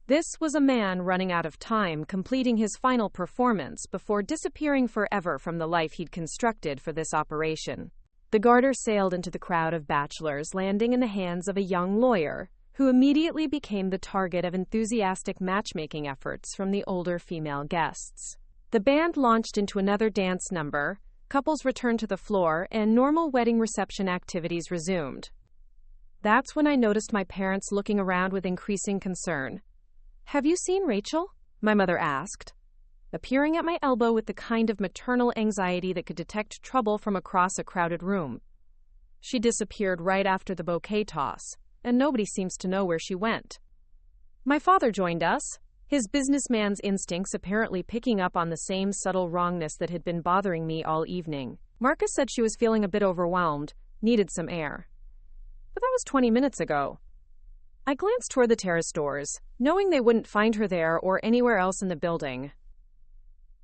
This was a man running out of time, completing his final performance before disappearing forever from the life he'd constructed for this operation. The garter sailed into the crowd of bachelors, landing in the hands of a young lawyer, who immediately became the target of enthusiastic matchmaking efforts from the older female guests. The band launched into another dance number, couples returned to the floor, and normal wedding reception activities resumed. That's when I noticed my parents looking around with increasing concern. "Have you seen Rachel?" my mother asked, appearing at my elbow with the kind of maternal anxiety that could detect trouble from across a crowded room. "She disappeared right after the bouquet toss, and nobody seems to know where she went." My father joined us, his businessman's instincts apparently picking up on the same subtle wrongness that had been bothering me all evening. Marcus said she was feeling a bit overwhelmed, needed some air. But that was 20 minutes ago. I glanced toward the terrace doors, knowing they wouldn't find her there or anywhere else in the building.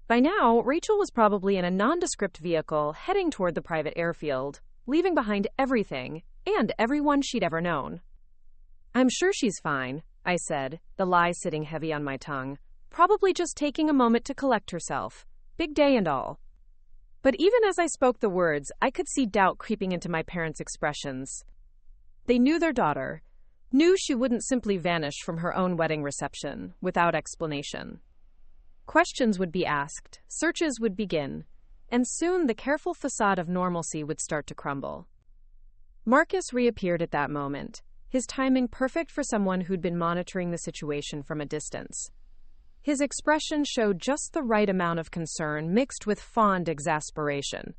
By now, Rachel was probably in a nondescript vehicle heading toward the private airfield, leaving behind everything and everyone she'd ever known. "I'm sure she's fine," I said, the lie sitting heavy on my tongue. "Probably just taking a moment to collect herself. Big day and all." But even as I spoke the words, I could see doubt creeping into my parents' expressions. They knew their daughter, knew she wouldn't simply vanish from her own wedding reception without explanation. Questions would be asked, searches would begin, and soon the careful facade of normalcy would start to crumble. Marcus reappeared at that moment, his timing perfect for someone who'd been monitoring the situation from a distance. His expression showed just the right amount of concern mixed with fond exasperation.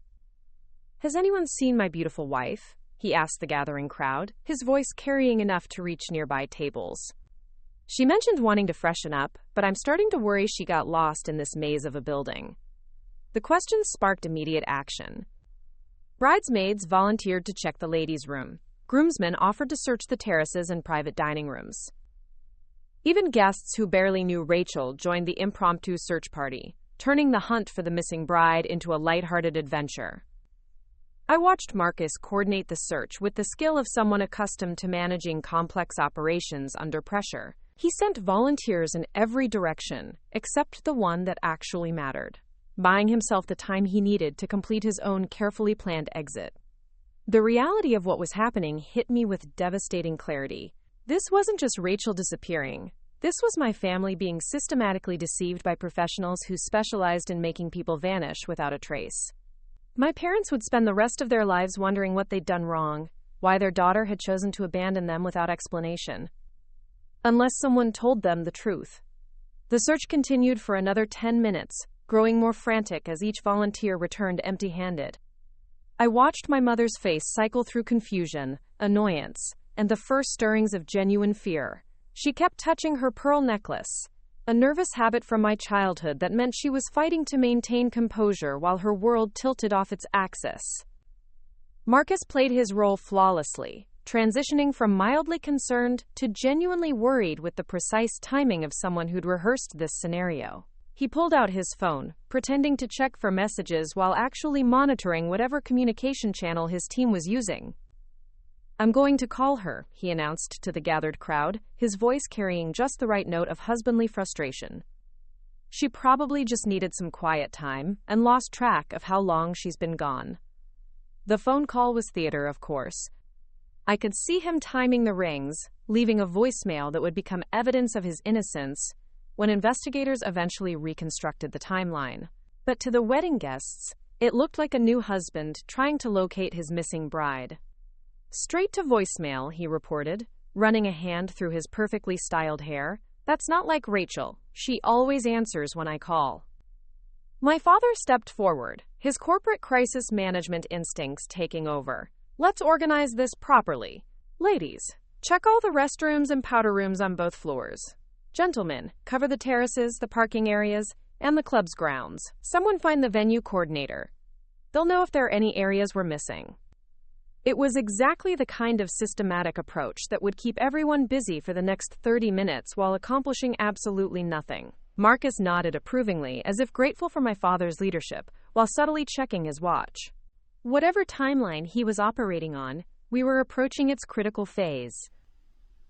"Has anyone seen my beautiful wife?" he asked the gathering crowd, his voice carrying enough to reach nearby tables. "She mentioned wanting to freshen up, but I'm starting to worry she got lost in this maze of a building." The questions sparked immediate action. Bridesmaids volunteered to check the ladies' room. Groomsmen offered to search the terraces and private dining rooms. Even guests who barely knew Rachel joined the impromptu search party, turning the hunt for the missing bride into a lighthearted adventure. I watched Marcus coordinate the search with the skill of someone accustomed to managing complex operations under pressure. He sent volunteers in every direction, except the one that actually mattered, buying himself the time he needed to complete his own carefully planned exit. The reality of what was happening hit me with devastating clarity. This wasn't just Rachel disappearing. This was my family being systematically deceived by professionals who specialized in making people vanish without a trace. My parents would spend the rest of their lives wondering what they'd done wrong, why their daughter had chosen to abandon them without explanation, unless someone told them the truth. The search continued for another 10 minutes, growing more frantic as each volunteer returned empty-handed. I watched my mother's face cycle through confusion, annoyance, and the first stirrings of genuine fear. She kept touching her pearl necklace, a nervous habit from my childhood that meant she was fighting to maintain composure while her world tilted off its axis. Marcus played his role flawlessly, transitioning from mildly concerned to genuinely worried with the precise timing of someone who'd rehearsed this scenario. He pulled out his phone, pretending to check for messages while actually monitoring whatever communication channel his team was using. "I'm going to call her," he announced to the gathered crowd, his voice carrying just the right note of husbandly frustration. "She probably just needed some quiet time and lost track of how long she's been gone." The phone call was theater, of course. I could see him timing the rings, leaving a voicemail that would become evidence of his innocence when investigators eventually reconstructed the timeline. But to the wedding guests, it looked like a new husband trying to locate his missing bride. "Straight to voicemail," he reported, running a hand through his perfectly styled hair. "That's not like Rachel. She always answers when I call." My father stepped forward, his corporate crisis management instincts taking over. "Let's organize this properly. Ladies, check all the restrooms and powder rooms on both floors. Gentlemen, cover the terraces, the parking areas, and the club's grounds. Someone find the venue coordinator. They'll know if there are any areas we're missing." It was exactly the kind of systematic approach that would keep everyone busy for the next 30 minutes while accomplishing absolutely nothing. Marcus nodded approvingly, as if grateful for my father's leadership, while subtly checking his watch. Whatever timeline he was operating on, we were approaching its critical phase.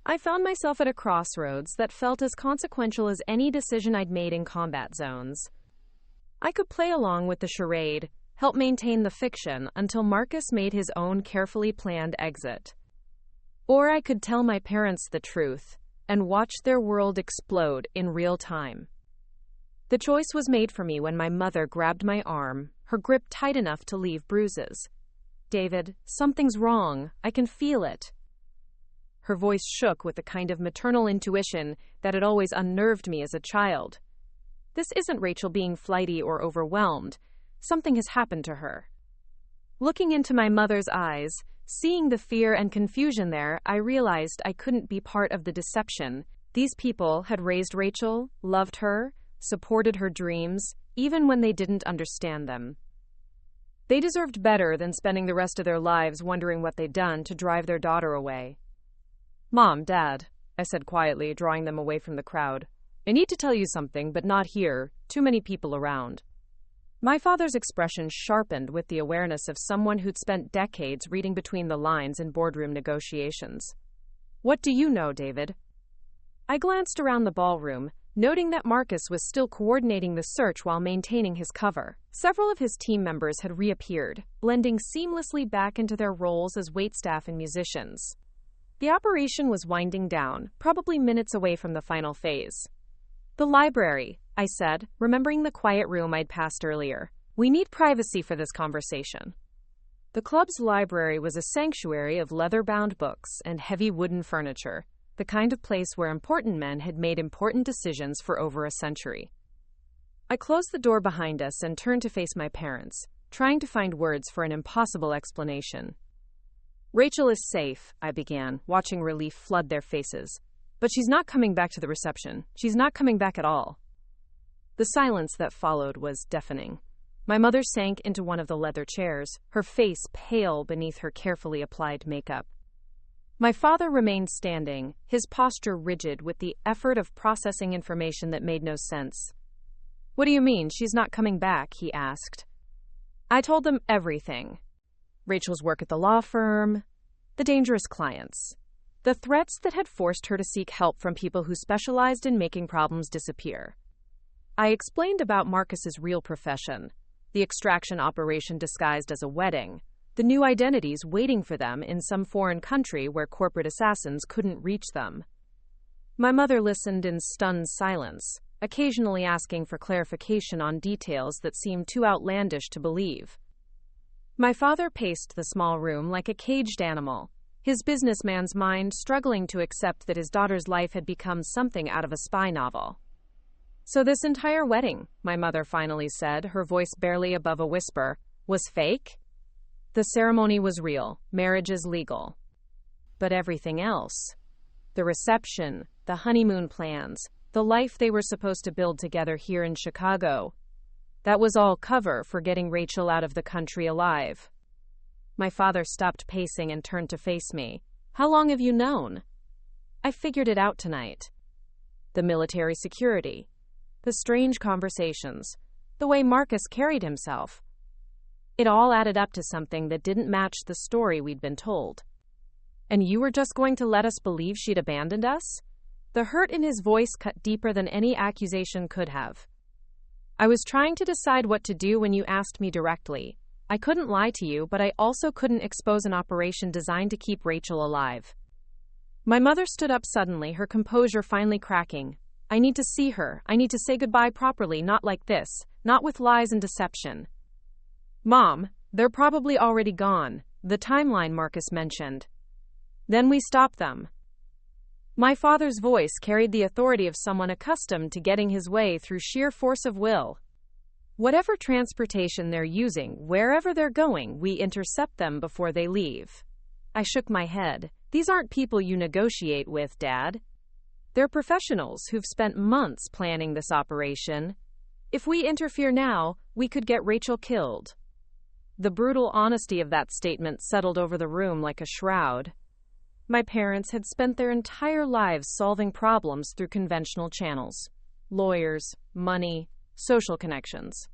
I found myself at a crossroads that felt as consequential as any decision I'd made in combat zones. I could play along with the charade, help maintain the fiction until Marcus made his own carefully planned exit. Or I could tell my parents the truth and watch their world explode in real time. The choice was made for me when my mother grabbed my arm, her grip tight enough to leave bruises. "David, something's wrong. I can feel it." Her voice shook with the kind of maternal intuition that had always unnerved me as a child. "This isn't Rachel being flighty or overwhelmed. Something has happened to her." Looking into my mother's eyes, seeing the fear and confusion there, I realized I couldn't be part of the deception. These people had raised Rachel, loved her, supported her dreams, even when they didn't understand them. They deserved better than spending the rest of their lives wondering what they'd done to drive their daughter away. "Mom, Dad," I said quietly, drawing them away from the crowd. "I need to tell you something, but not here. Too many people around." My father's expression sharpened with the awareness of someone who'd spent decades reading between the lines in boardroom negotiations. "What do you know, David?" I glanced around the ballroom, noting that Marcus was still coordinating the search while maintaining his cover. Several of his team members had reappeared, blending seamlessly back into their roles as waitstaff and musicians. The operation was winding down, probably minutes away from the final phase. "The library," I said, remembering the quiet room I'd passed earlier. "We need privacy for this conversation." The club's library was a sanctuary of leather-bound books and heavy wooden furniture, the kind of place where important men had made important decisions for over a century. I closed the door behind us and turned to face my parents, trying to find words for an impossible explanation. "Rachel is safe," I began, watching relief flood their faces. "But she's not coming back to the reception. She's not coming back at all." The silence that followed was deafening. My mother sank into one of the leather chairs, her face pale beneath her carefully applied makeup. My father remained standing, his posture rigid with the effort of processing information that made no sense. "What do you mean, she's not coming back?" he asked. I told them everything. Rachel's work at the law firm, the dangerous clients, the threats that had forced her to seek help from people who specialized in making problems disappear. I explained about Marcus's real profession, the extraction operation disguised as a wedding, the new identities waiting for them in some foreign country where corporate assassins couldn't reach them. My mother listened in stunned silence, occasionally asking for clarification on details that seemed too outlandish to believe. My father paced the small room like a caged animal, his businessman's mind struggling to accept that his daughter's life had become something out of a spy novel. "So this entire wedding," my mother finally said, her voice barely above a whisper, "was fake?" "The ceremony was real. Marriage is legal. But everything else, the reception, the honeymoon plans, the life they were supposed to build together here in Chicago, that was all cover for getting Rachel out of the country alive." My father stopped pacing and turned to face me. "How long have you known?" "I figured it out tonight. The military security, the strange conversations, the way Marcus carried himself. It all added up to something that didn't match the story we'd been told." "And you were just going to let us believe she'd abandoned us?" The hurt in his voice cut deeper than any accusation could have. "I was trying to decide what to do when you asked me directly. I couldn't lie to you, but I also couldn't expose an operation designed to keep Rachel alive." My mother stood up suddenly, her composure finally cracking. "I need to see her. I need to say goodbye properly, not like this, not with lies and deception." "Mom, they're probably already gone, the timeline Marcus mentioned. Then we stop them." My father's voice carried the authority of someone accustomed to getting his way through sheer force of will. "Whatever transportation they're using, wherever they're going, we intercept them before they leave." I shook my head. "These aren't people you negotiate with, Dad. They're professionals who've spent months planning this operation. If we interfere now, we could get Rachel killed." The brutal honesty of that statement settled over the room like a shroud. My parents had spent their entire lives solving problems through conventional channels. Lawyers, money, social connections.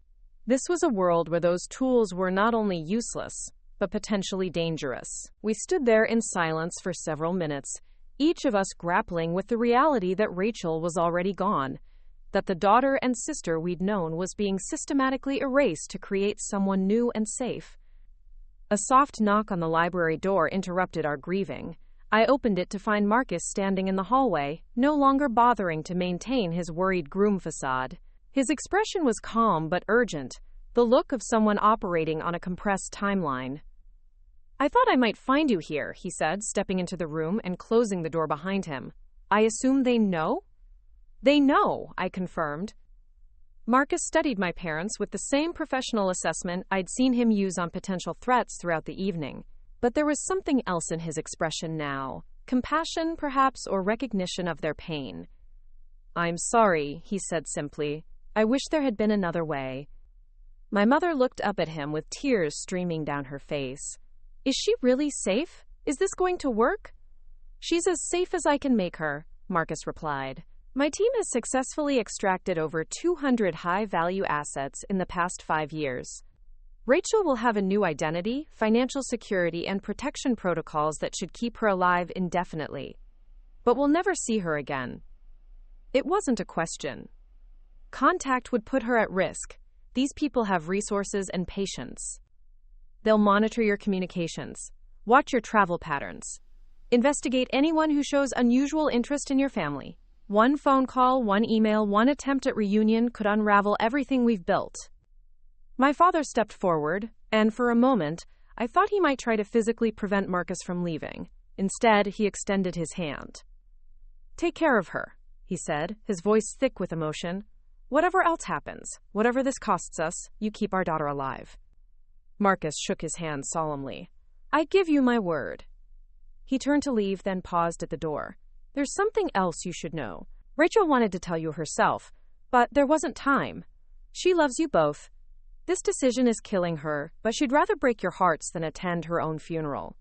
This was a world where those tools were not only useless, but potentially dangerous. We stood there in silence for several minutes, each of us grappling with the reality that Rachel was already gone, that the daughter and sister we'd known was being systematically erased to create someone new and safe. A soft knock on the library door interrupted our grieving. I opened it to find Marcus standing in the hallway, no longer bothering to maintain his worried groom facade. His expression was calm but urgent, the look of someone operating on a compressed timeline. "I thought I might find you here," he said, stepping into the room and closing the door behind him. "I assume they know?" "They know," I confirmed. Marcus studied my parents with the same professional assessment I'd seen him use on potential threats throughout the evening. But there was something else in his expression now. Compassion, perhaps, or recognition of their pain. "I'm sorry," he said simply. "I wish there had been another way." My mother looked up at him with tears streaming down her face. "Is she really safe? Is this going to work?" "She's as safe as I can make her," Marcus replied. "My team has successfully extracted over 200 high-value assets in the past 5 years. Rachel will have a new identity, financial security, and protection protocols that should keep her alive indefinitely. But we'll never see her again." It wasn't a question. Contact would put her at risk. These people have resources and patience. They'll monitor your communications, watch your travel patterns, investigate anyone who shows unusual interest in your family. One phone call, one email, one attempt at reunion could unravel everything we've built. My father stepped forward, and for a moment, I thought he might try to physically prevent Marcus from leaving. Instead, he extended his hand. "Take care of her," he said, his voice thick with emotion. "Whatever else happens, whatever this costs us, you keep our daughter alive." Marcus shook his hand solemnly. "I give you my word." He turned to leave, then paused at the door. "There's something else you should know. Rachel wanted to tell you herself, but there wasn't time. She loves you both. This decision is killing her, but she'd rather break your hearts than attend her own funeral."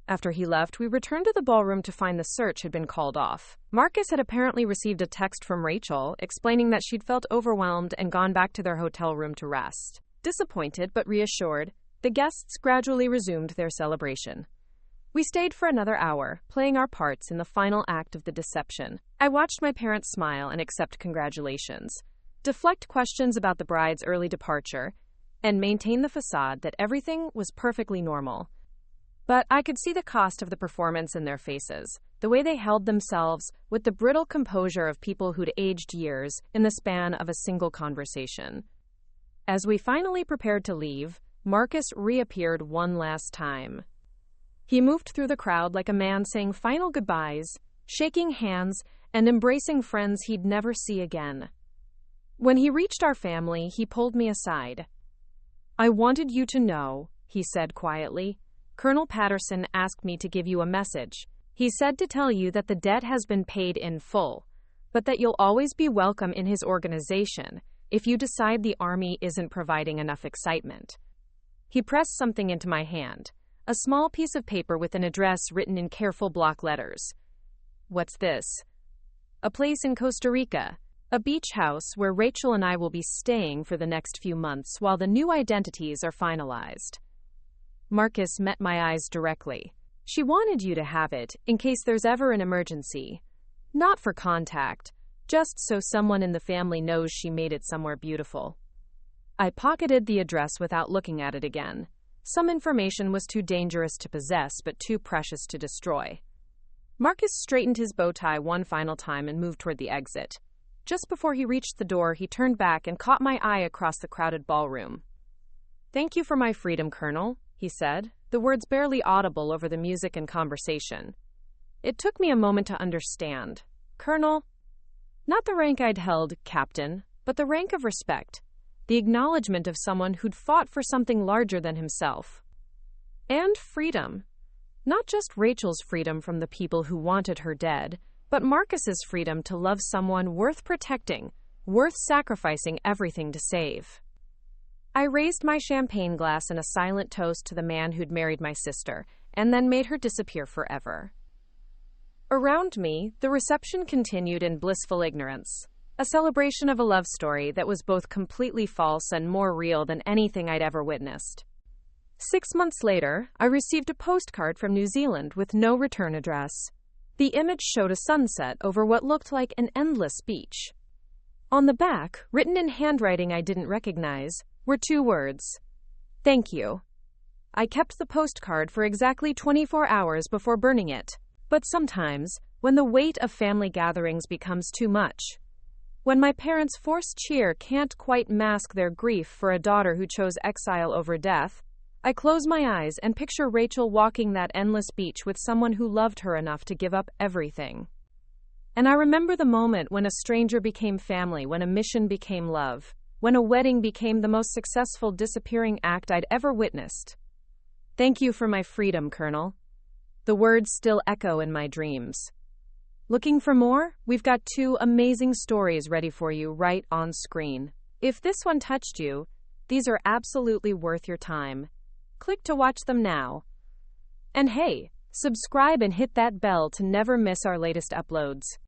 After he left, we returned to the ballroom to find the search had been called off. Marcus had apparently received a text from Rachel explaining that she'd felt overwhelmed and gone back to their hotel room to rest. Disappointed but reassured, the guests gradually resumed their celebration. We stayed for another hour, playing our parts in the final act of the deception. I watched my parents smile and accept congratulations, deflect questions about the bride's early departure, and maintain the facade that everything was perfectly normal. But I could see the cost of the performance in their faces, the way they held themselves with the brittle composure of people who'd aged years in the span of a single conversation. As we finally prepared to leave, Marcus reappeared one last time. He moved through the crowd like a man saying final goodbyes, shaking hands, and embracing friends he'd never see again. When he reached our family, he pulled me aside. "I wanted you to know," he said quietly. "Colonel Patterson asked me to give you a message. He said to tell you that the debt has been paid in full, but that you'll always be welcome in his organization if you decide the Army isn't providing enough excitement." He pressed something into my hand, a small piece of paper with an address written in careful block letters. "What's this?" "A place in Costa Rica, a beach house where Rachel and I will be staying for the next few months while the new identities are finalized." Marcus met my eyes directly. "She wanted you to have it in case there's ever an emergency. Not for contact, just so someone in the family knows she made it somewhere beautiful." I pocketed the address without looking at it again. Some information was too dangerous to possess, but too precious to destroy. Marcus straightened his bow tie one final time and moved toward the exit. Just before he reached the door, he turned back and caught my eye across the crowded ballroom. "Thank you for my freedom, Colonel," he said, the words barely audible over the music and conversation. It took me a moment to understand. Colonel? Not the rank I'd held, Captain, but the rank of respect, the acknowledgement of someone who'd fought for something larger than himself. And freedom. Not just Rachel's freedom from the people who wanted her dead, but Marcus's freedom to love someone worth protecting, worth sacrificing everything to save. I raised my champagne glass in a silent toast to the man who'd married my sister, and then made her disappear forever. Around me, the reception continued in blissful ignorance, a celebration of a love story that was both completely false and more real than anything I'd ever witnessed. 6 months later, I received a postcard from New Zealand with no return address. The image showed a sunset over what looked like an endless beach. On the back, written in handwriting I didn't recognize, were 2 words. Thank you. I kept the postcard for exactly 24 hours before burning it. But sometimes, when the weight of family gatherings becomes too much, when my parents' forced cheer can't quite mask their grief for a daughter who chose exile over death, I close my eyes and picture Rachel walking that endless beach with someone who loved her enough to give up everything. And I remember the moment when a stranger became family, when a mission became love, when a wedding became the most successful disappearing act I'd ever witnessed. Thank you for my freedom, Colonel. The words still echo in my dreams. Looking for more? We've got 2 amazing stories ready for you right on screen. If this one touched you, these are absolutely worth your time. Click to watch them now. And hey, subscribe and hit that bell to never miss our latest uploads.